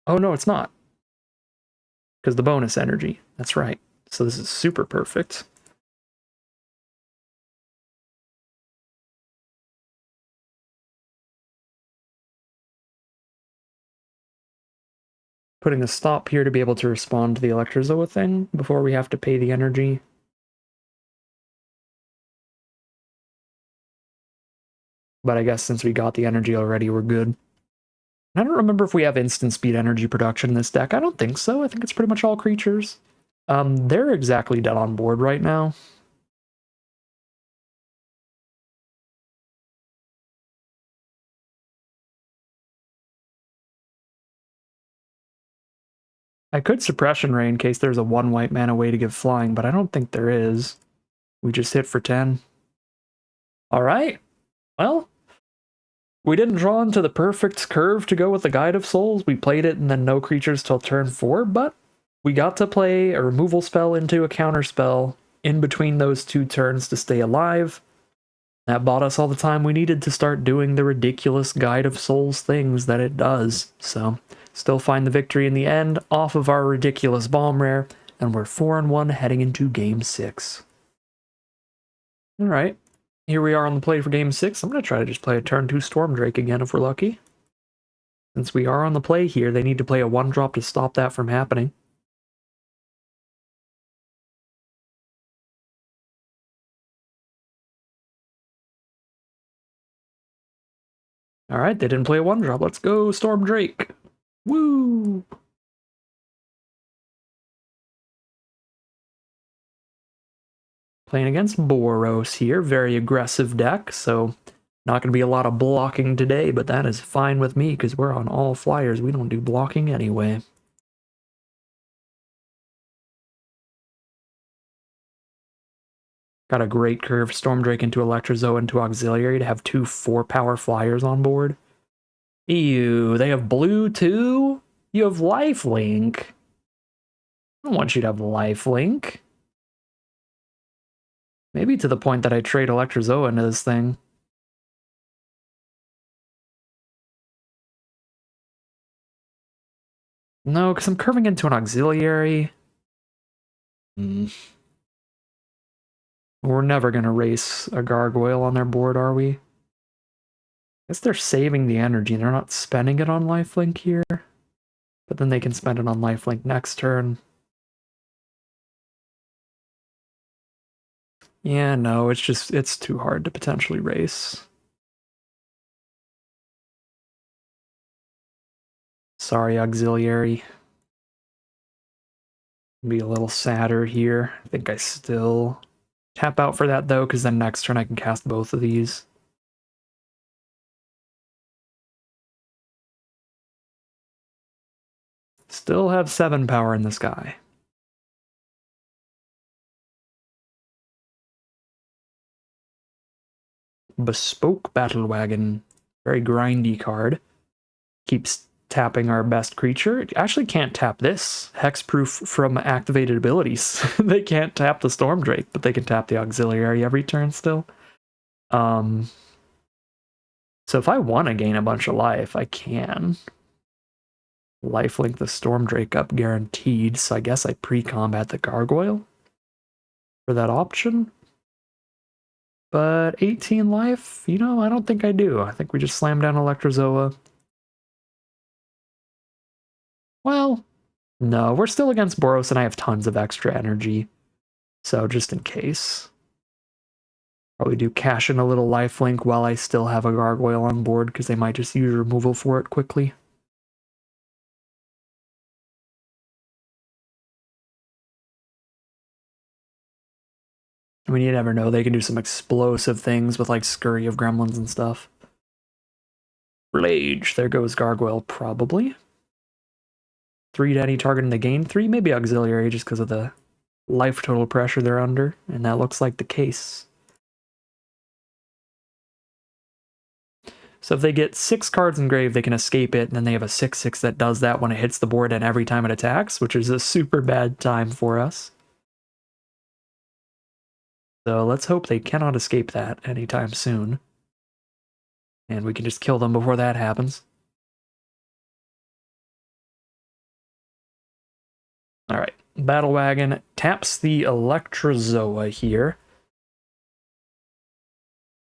Oh no, it's not. Because the bonus energy. That's right. So this is super perfect. Putting a stop here to be able to respond to the Electrozoa thing before we have to pay the energy. But I guess since we got the energy already, we're good. I don't remember if we have instant speed energy production in this deck. I don't think so. I think it's pretty much all creatures. They're exactly dead on board right now. I could Suppression Ray in case there's a 1 white mana way to give flying, but I don't think there is. We just hit for 10. Alright. Well, we didn't draw into the perfect curve to go with the Guide of Souls. We played it and then no creatures till turn 4, but we got to play a removal spell into a counter spell in between those 2 turns to stay alive. That bought us all the time we needed to start doing the ridiculous Guide of Souls things that it does. So, still find the victory in the end off of our ridiculous bomb rare, and we're 4-1 heading into Game 6. Alright, here we are on the play for Game 6. I'm going to try to just play a turn 2 Stormdrake again if we're lucky. Since we are on the play here, they need to play a 1-drop to stop that from happening. Alright, they didn't play a 1-drop. Let's go, Stormdrake! Woo! Playing against Boros here, very aggressive deck, so not going to be a lot of blocking today, but that is fine with me because we're on all flyers. We don't do blocking anyway. Got a great curve, Stormdrake into Electrozoa into Auxiliary to have 2 4-power flyers on board. Ew, they have blue too? You have Lifelink. I don't want you to have Lifelink. Maybe to the point that I trade Electrozoa into this thing. No, because I'm curving into an Auxiliary. We're never going to race a Gargoyle on their board, are we? I guess they're saving the energy. They're not spending it on Lifelink here. But then they can spend it on Lifelink next turn. Yeah, no, it's too hard to potentially race. Sorry, Auxiliary. Be a little sadder here. I think I still tap out for that though, because then next turn I can cast both of these. Still have 7 power in this guy. Bespoke Battle Wagon. Very grindy card. Keeps tapping our best creature. It actually can't tap this. Hexproof from activated abilities. They can't tap the Stormdrake, but they can tap the Auxiliary every turn still. So if I want to gain a bunch of life, I can. Lifelink the Stormdrake up guaranteed, so I guess I pre-combat the Gargoyle for that option. But 18 life, you know, I don't think I do. I think we just slam down Electrozoa. Well, no, we're still against Boros and I have tons of extra energy. So just in case. Probably do cash in a little lifelink while I still have a Gargoyle on board because they might just use removal for it quickly. I mean, you never know. They can do some explosive things with like Scurry of Gremlins and stuff. Rage. There goes Gargoyle, probably. 3 to any target and they gain 3. Maybe Auxiliary just because of the life total pressure they're under. And that looks like the case. So if they get 6 cards engraved, they can escape it, and then they have a 6/6 that does that when it hits the board and every time it attacks, which is a super bad time for us. So let's hope they cannot escape that anytime soon. And we can just kill them before that happens. Alright, Battle Wagon taps the Electrozoa here.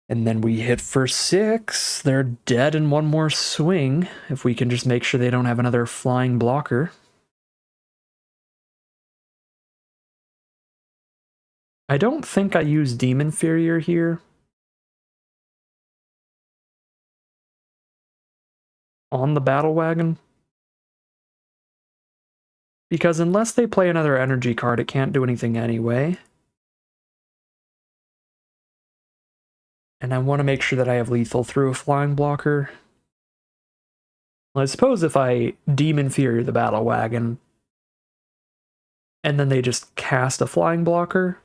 And then we hit for 6. They're dead in one more swing. If we can just make sure they don't have another flying blocker. I don't think I use Demon Inferior here. On the Battle Wagon. Because unless they play another energy card, it can't do anything anyway. And I want to make sure that I have lethal through a flying blocker. Well, I suppose if I Demon Inferior the Battle Wagon, and then they just cast a flying blocker,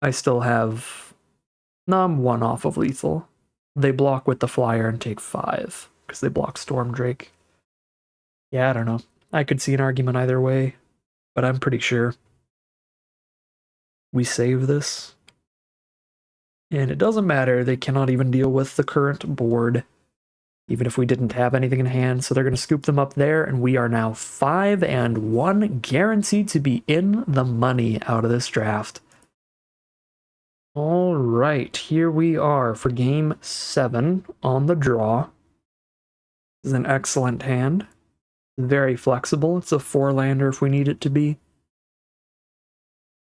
I still have... No, I'm 1 off of lethal. They block with the flyer and take 5, because they block Storm Drake. Yeah, I don't know. I could see an argument either way, but I'm pretty sure we save this. And it doesn't matter, they cannot even deal with the current board, even if we didn't have anything in hand, so they're going to scoop them up there, and we are now 5-1, guaranteed to be in the money out of this draft. All right, here we are for game 7 on the draw. This is an excellent hand. Very flexible. It's a 4-lander if we need it to be.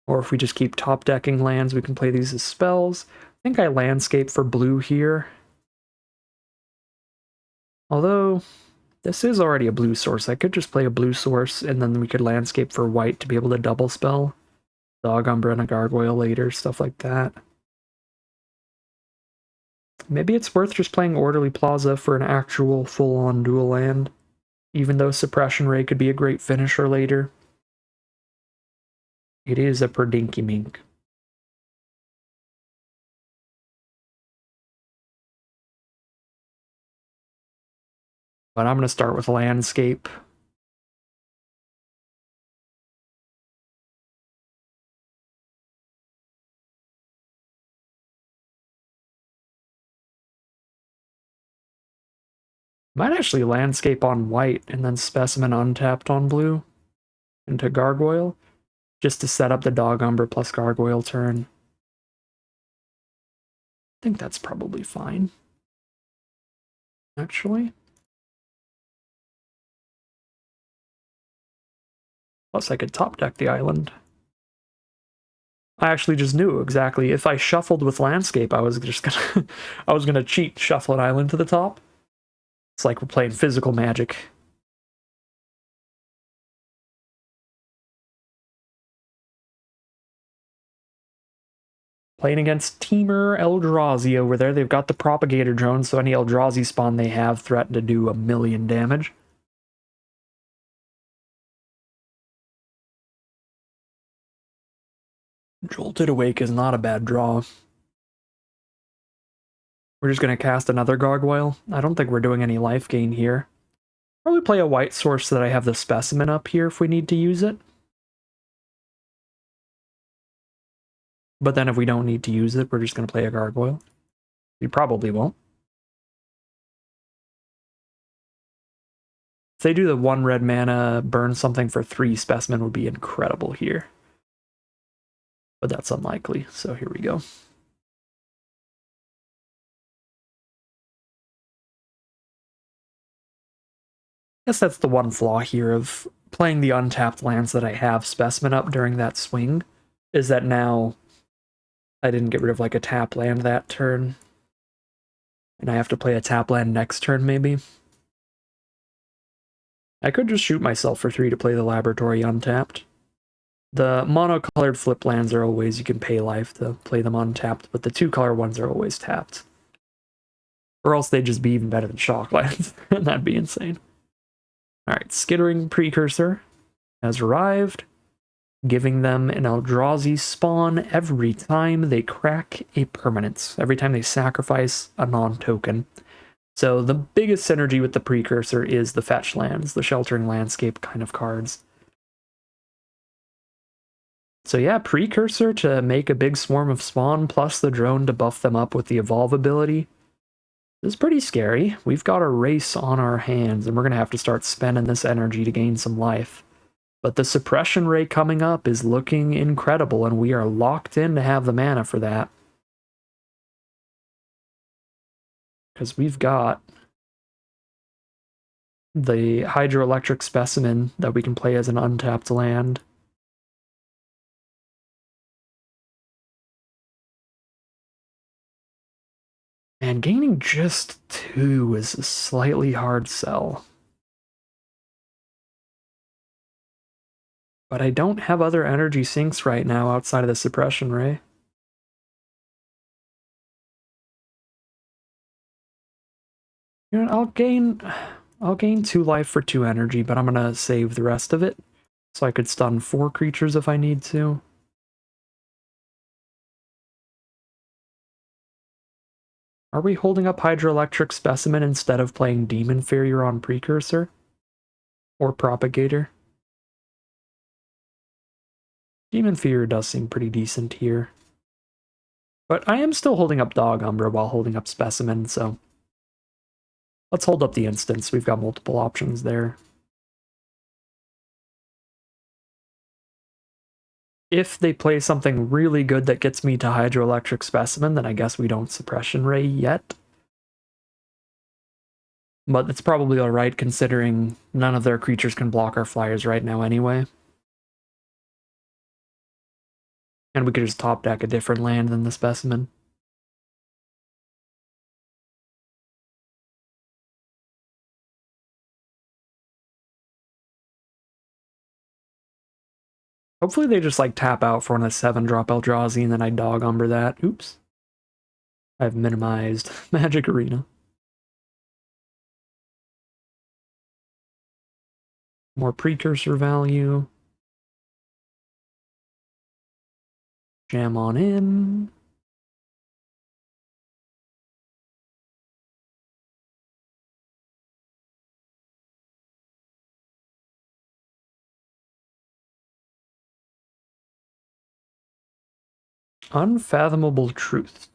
Or if we just keep top decking lands, we can play these as spells. I think I landscape for blue here. Although, this is already a blue source. I could just play a blue source, and then we could landscape for white to be able to double spell. Dog Umbra and a Gargoyle later, stuff like that. Maybe it's worth just playing Orderly Plaza for an actual full-on dual land, even though Suppression Ray could be a great finisher later. It is a Perdinky Mink. But I'm going to start with Landscape. Might actually Landscape on white and then Specimen untapped on blue into Gargoyle, just to set up the Dog Umbra plus Gargoyle turn. I think that's probably fine, actually. Plus I could top deck the island. I actually just knew exactly. If I shuffled with Landscape, I was just gonna I was gonna cheat, shuffle an island to the top. It's like we're playing physical Magic. Playing against Teamer Eldrazi over there. They've got the Propagator drone, so any Eldrazi spawn they have threaten to do 1,000,000 damage. Jolted Awake is not a bad draw. We're just going to cast another Gargoyle. I don't think we're doing any life gain here. Probably play a white source so that I have the Specimen up here if we need to use it. But then if we don't need to use it, we're just going to play a Gargoyle. We probably won't. If they do the 1 red mana, burn something for 3, Specimen would be incredible here. But that's unlikely, so here we go. I guess that's the one flaw here of playing the untapped lands that I have Specimen up during that swing, is that now I didn't get rid of like a tap land that turn. And I have to play a tap land next turn, maybe. I could just shoot myself for 3 to play the Laboratory untapped. The monocolored flip lands are always, you can pay life to play them untapped, but the 2-color ones are always tapped. Or else they'd just be even better than shock lands, and that'd be insane. Alright, Skittering Precursor has arrived. giving them an Eldrazi spawn every time they crack a permanence, every time they sacrifice a non-token. So the biggest synergy with the Precursor is the fetch lands, the Sheltering Landscape kind of cards. So yeah, Precursor to make a big swarm of spawn, plus the drone to buff them up with the evolve ability. This is pretty scary. We've got a race on our hands, and we're going to have to start spending this energy to gain some life. But the suppression ray coming up is looking incredible, and we are locked in to have the mana for that. Because we've got the hydroelectric specimen that we can play as an untapped land. And gaining just 2 is a slightly hard sell. But I don't have other energy sinks right now outside of the suppression ray. You know, I'll gain 2 life for 2 energy, but I'm gonna save the rest of it so I could stun 4 creatures if I need to. Are we holding up Hydroelectric Specimen instead of playing Demon Farrier on Precursor? Or Propagator? Demon Farrier does seem pretty decent here. But I am still holding up Dog Umbra while holding up Specimen, so let's hold up the instance. We've got multiple options there. If they play something really good that gets me to Hydroelectric Specimen, then I guess we don't Suppression Ray yet. But it's probably alright considering none of their creatures can block our flyers right now anyway. And we could just top deck a different land than the Specimen. Hopefully they just like tap out for one of the 7-drop Eldrazi and then I Dog Umber that. Oops. I've minimized Magic Arena. More Precursor value. Jam on in. Unfathomable Truth.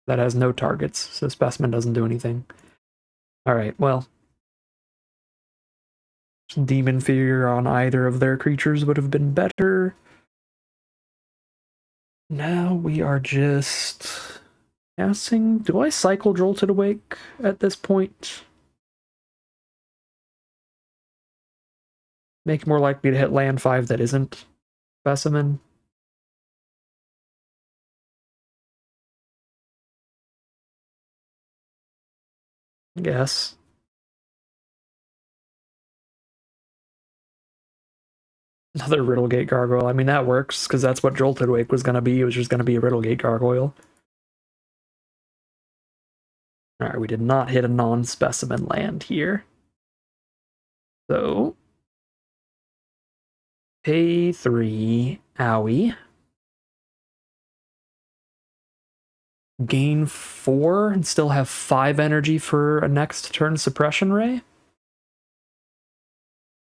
That has no targets, so Specimen doesn't do anything. Alright, well. Demon Fear on either of their creatures would have been better. Now we are just casting. Do I cycle Jolted Awake at this point? Make it more likely to hit land 5 that isn't Specimen. I guess. Another Riddlegate Gargoyle. I mean, that works, because that's what Jolted Wake was going to be. It was just going to be a Riddlegate Gargoyle. Alright, we did not hit a non-specimen land here. So, pay 3, owie. Gain 4 and still have 5 energy for a next turn suppression ray?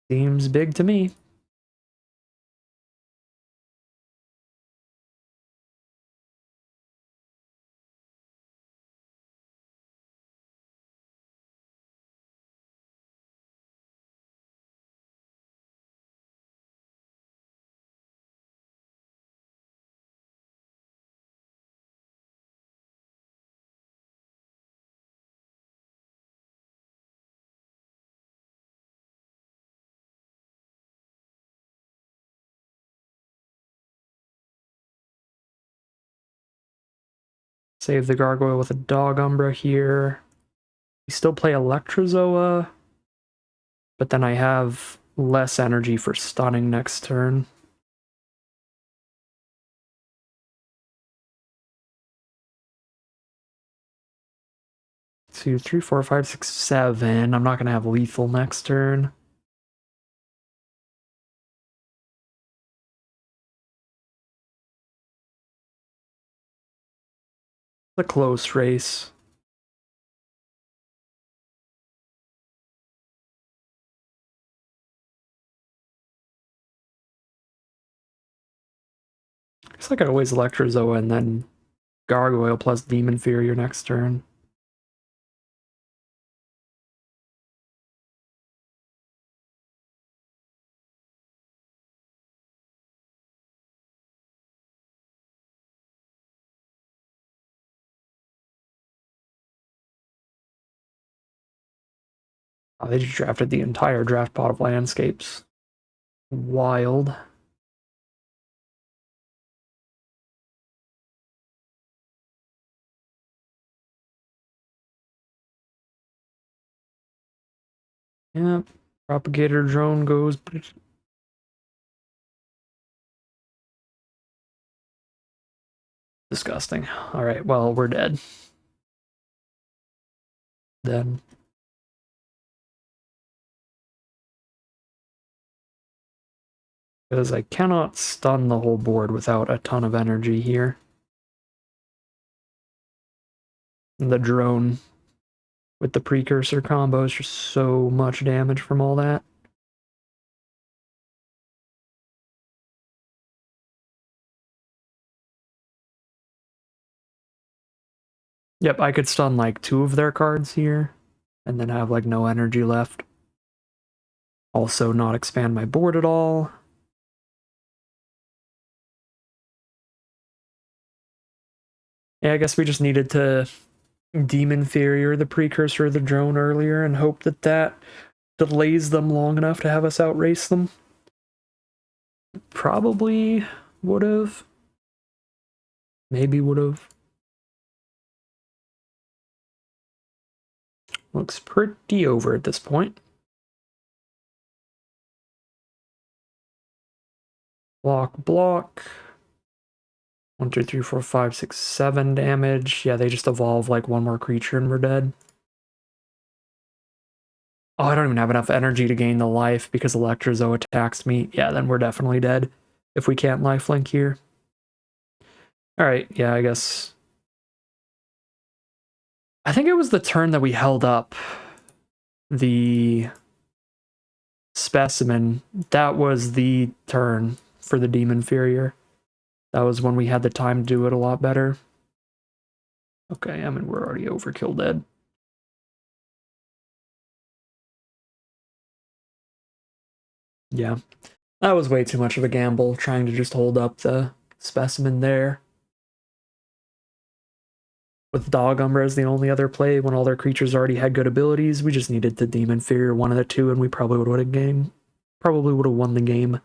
Seems big to me. Save the Gargoyle with a Dog Umbra here. We still play Electrozoa, but then I have less energy for stunning next turn. 2, 3, 4, 5, 6, 7. I'm not going to have lethal next turn. It's a close race. I guess I could always Electrozoa and then Gargoyle plus Demon Fury your next turn. Oh, they just drafted the entire draft pot of landscapes. Wild. Yep. Propagator drone goes. Disgusting. Alright, well, we're dead. Then. Because I cannot stun the whole board without a ton of energy here. And the drone with the precursor combo is just so much damage from all that. Yep, I could stun like 2 of their cards here, and then have like no energy left. Also not expand my board at all. Yeah, I guess we just needed to Demon Fury or the precursor of the drone earlier and hope that that delays them long enough to have us outrace them. Probably would have. Maybe would have. Looks pretty over at this point. Block, block. 1, 2, 3, 4, 5, 6, 7 damage. Yeah, they just evolve like one more creature and we're dead. Oh, I don't even have enough energy to gain the life because Electrozo attacks me. Yeah, then we're definitely dead if we can't lifelink here. Alright, yeah, I guess. I think it was the turn that we held up the specimen. That was the turn for the Demon Furier. That was when we had the time to do it a lot better. Okay, I mean, we're already overkill dead. Yeah. That was way too much of a gamble, trying to just hold up the specimen there. With Dog Umbra as the only other play, when all their creatures already had good abilities, we just needed to Demon Inferior one of the two, and we probably would have won the game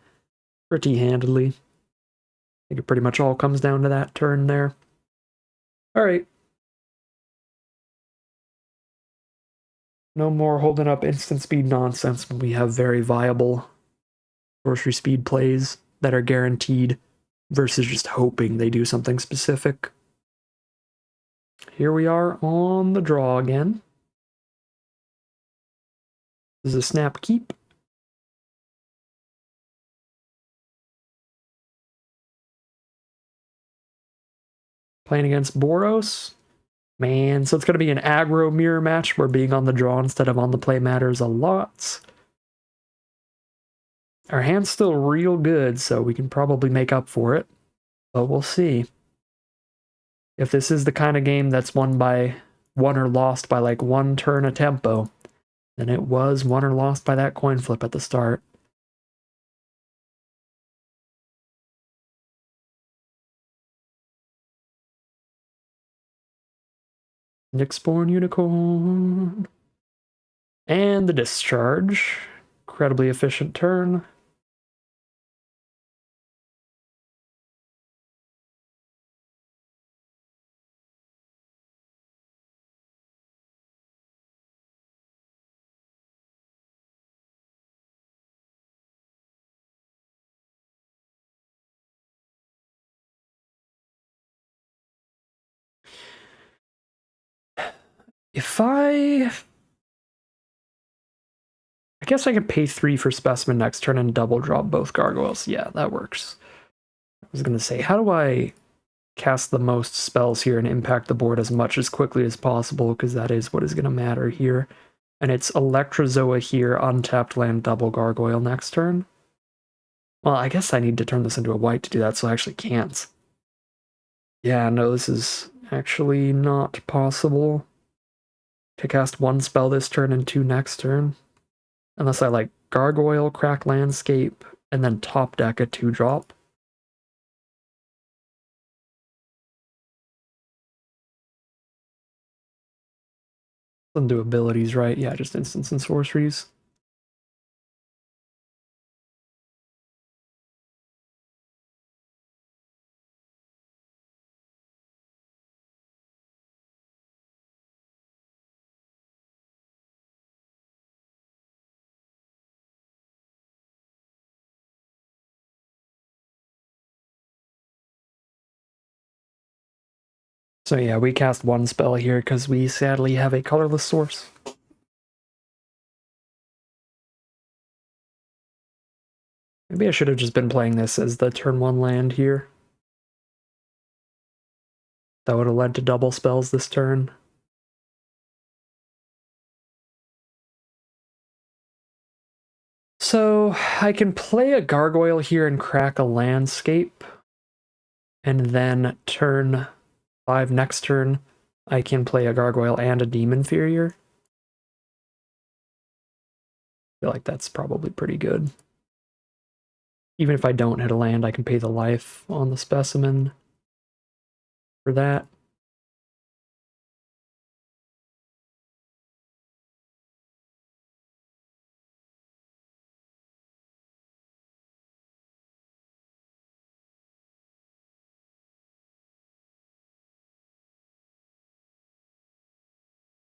pretty handily. I think it pretty much all comes down to that turn there. Alright. No more holding up instant speed nonsense when we have very viable sorcery speed plays that are guaranteed versus just hoping they do something specific. Here we are on the draw again. This is a snap keep. Playing against Boros. Man, so it's going to be an aggro mirror match where being on the draw instead of on the play matters a lot. Our hand's still real good, so we can probably make up for it. But we'll see. If this is the kind of game that's won or lost by like 1 turn a tempo, then it was won or lost by that coin flip at the start. Nyxborn Unicorn. And the discharge. Incredibly efficient turn. If I guess I could pay 3 for Specimen next turn and double drop both Gargoyles. Yeah, that works. I was gonna say, how do I cast the most spells here and impact the board as much as quickly as possible, because that is what is gonna matter here. And it's Electrozoa here, untapped land, double Gargoyle next turn. Well, I guess I need to turn this into a white to do that, so I actually can't. Yeah, no, this is actually not possible to cast 1 spell this turn and 2 next turn. Unless I like Gargoyle, Crack Landscape, and then top deck a 2-drop. Doesn't do abilities, right? Yeah, just instants and sorceries. So yeah, we cast 1 spell here because we sadly have a colorless source. Maybe I should have just been playing this as the turn 1 land here. That would have led to double spells this turn. So I can play a Gargoyle here and crack a landscape. And then turn 5 next turn, I can play a Gargoyle and a Demon Inferior. I feel like that's probably pretty good. Even if I don't hit a land, I can pay the life on the Specimen for that.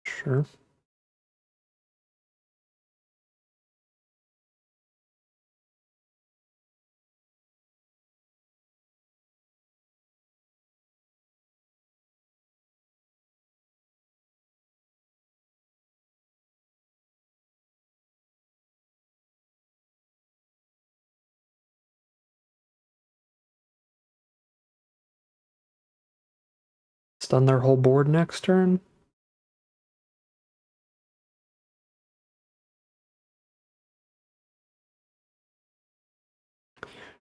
Sure. Stun their whole board next turn.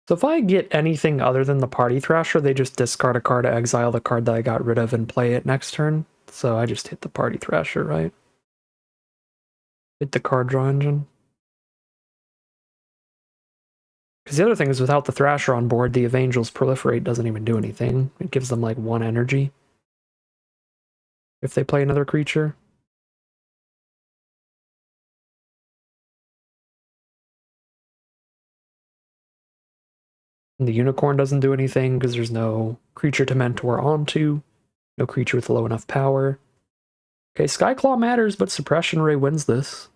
So if I get anything other than the Party Thrasher, they just discard a card to exile the card that I got rid of and play it next turn. So I just hit the Party Thrasher, right? Hit the card draw engine. Because the other thing is, without the Thrasher on board, the Evangels Proliferate doesn't even do anything. It gives them like 1 energy if they play another creature. And the Unicorn doesn't do anything because there's no creature to mentor onto, no creature with low enough power. Okay, Skyclaw matters, but Suppression Ray wins this.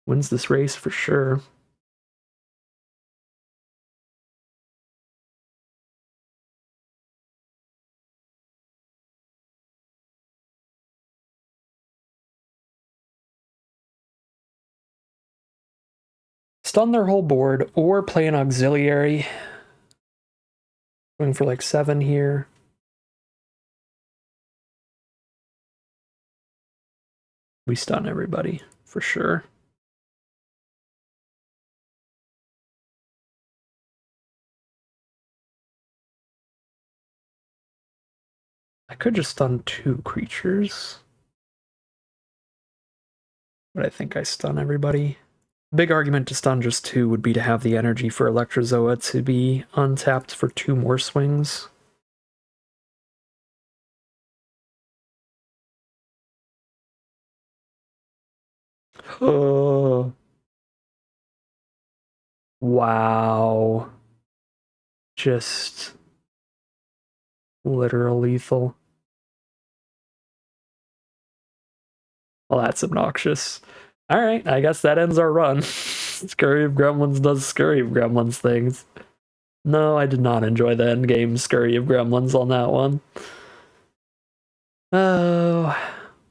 Wins this race for sure. Stun their whole board, or play an auxiliary. Going for like 7 here. We stun everybody, for sure. I could just stun 2 creatures. But I think I stun everybody. Big argument to stun just 2 would be to have the energy for Electrozoa to be untapped for 2 more swings. Oh. Wow. Just literal lethal. Well, that's obnoxious. Alright, I guess that ends our run. Scurry of Gremlins does Scurry of Gremlins things. No, I did not enjoy the endgame Scurry of Gremlins on that one. Oh.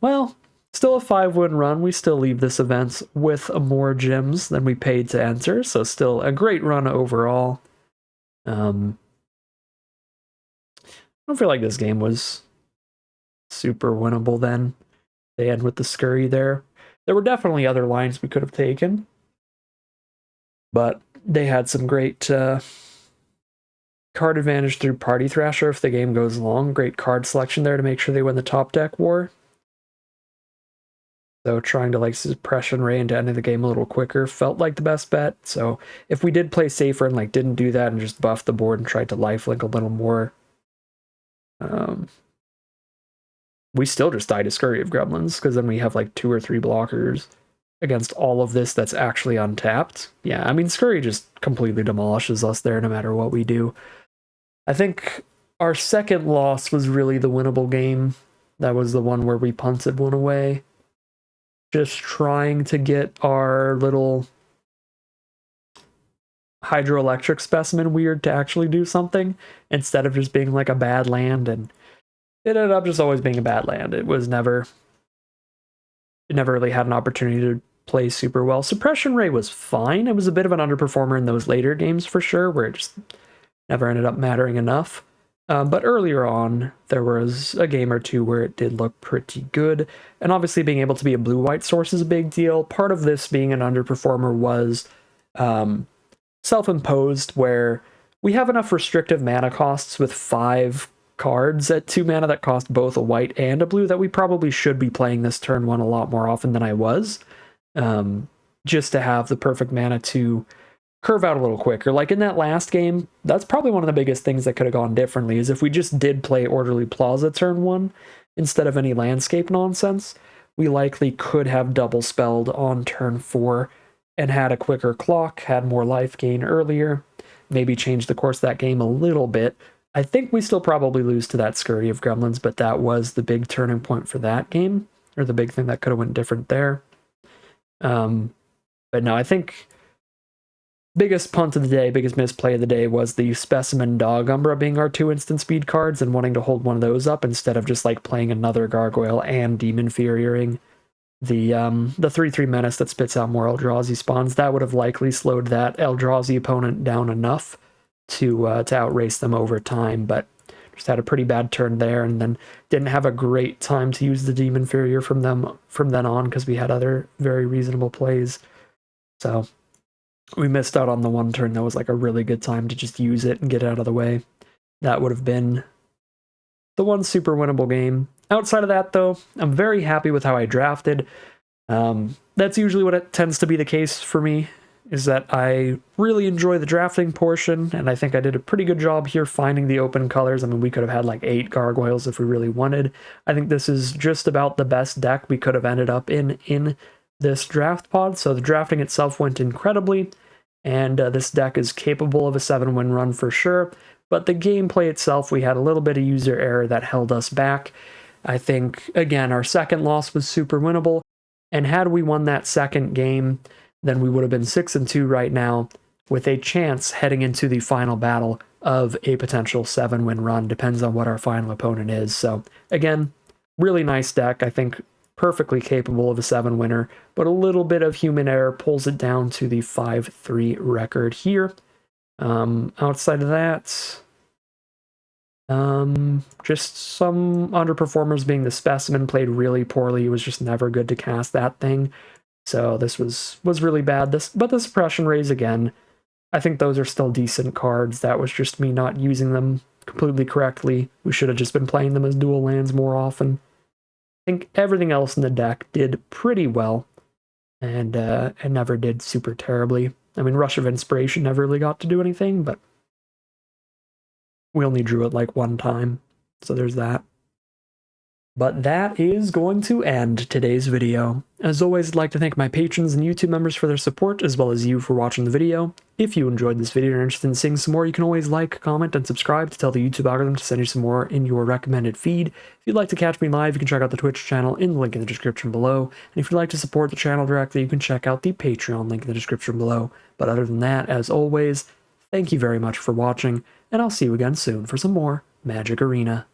well, still a 5-win run. We still leave this event with more gems than we paid to enter, so still a great run overall. I don't feel like this game was super winnable then. They end with the scurry there. There were definitely other lines we could have taken, but they had some great card advantage through Party Thrasher if the game goes long. Great card selection there to make sure they win the top deck war. So trying to like Suppression Ray into end of the game a little quicker felt like the best bet. So if we did play safer and like didn't do that and just buffed the board and tried to lifelink a little more, we still just died to Scurry of Gremlins, because then we have like 2 or 3 blockers against all of this that's actually untapped. Yeah, I mean, Scurry just completely demolishes us there no matter what we do. I think our second loss was really the winnable game. That was the one where we punted one away. Just trying to get our little hydroelectric specimen weird to actually do something instead of just being like a bad land, and it ended up just always being a bad land. It never really had an opportunity to play super well. Suppression Ray was fine. It was a bit of an underperformer in those later games for sure, where it just never ended up mattering enough. But earlier on, there was a game or two where it did look pretty good. And obviously being able to be a blue-white source is a big deal. Part of this being an underperformer was self-imposed, where we have enough restrictive mana costs with 5 cards at 2 mana that cost both a white and a blue that we probably should be playing this turn 1 a lot more often than I was. Just to have the perfect mana to curve out a little quicker. Like in that last game, that's probably one of the biggest things that could have gone differently, is if we just did play Orderly Plaza turn 1 instead of any landscape nonsense, we likely could have double spelled on turn 4 and had a quicker clock, had more life gain earlier, maybe changed the course of that game a little bit. I think we still probably lose to that Scurry of Gremlins, but that was the big turning point for that game, or the big thing that could have went different there. But no, I think biggest punt of the day, biggest misplay of the day was the Specimen Dog Umbra being our 2 instant speed cards and wanting to hold one of those up instead of just like playing another Gargoyle and Demon Furriering the 3/3 Menace that spits out more Eldrazi spawns. That would have likely slowed that Eldrazi opponent down enough to outrace them over time, but just had a pretty bad turn there, and then didn't have a great time to use the Demon Furrier from then on, because we had other very reasonable plays. So we missed out on the one turn that was like a really good time to just use it and get it out of the way. That would have been the one super winnable game. Outside of that, though, I'm very happy with how I drafted. That's usually what it tends to be the case for me, is that I really enjoy the drafting portion, and I think I did a pretty good job here finding the open colors. I mean, we could have had like 8 gargoyles if we really wanted. I think this is just about the best deck we could have ended up in this draft pod, so the drafting itself went incredibly, and this deck is capable of a 7-win run for sure, but the gameplay itself, we had a little bit of user error that held us back. I think, again, our second loss was super winnable, and had we won that second game, then we would have been 6-2 right now, with a chance heading into the final battle of a potential 7-win run. Depends on what our final opponent is. So, again, really nice deck. I think perfectly capable of a 7-winner, but a little bit of human error pulls it down to the 5-3 record here. Outside of that, just some underperformers, being the Specimen played really poorly. It was just never good to cast that thing. So this was really bad. But the Suppression Rays, again, I think those are still decent cards. That was just me not using them completely correctly. We should have just been playing them as dual lands more often. I think everything else in the deck did pretty well, and never did super terribly. I mean, Rush of Inspiration never really got to do anything, but we only drew it like one time, so there's that. But that is going to end today's video. As always, I'd like to thank my patrons and YouTube members for their support, as well as you for watching the video. If you enjoyed this video and are interested in seeing some more, you can always like, comment, and subscribe to tell the YouTube algorithm to send you some more in your recommended feed. If you'd like to catch me live, you can check out the Twitch channel in the link in the description below. And if you'd like to support the channel directly, you can check out the Patreon link in the description below. But other than that, as always, thank you very much for watching, and I'll see you again soon for some more Magic Arena.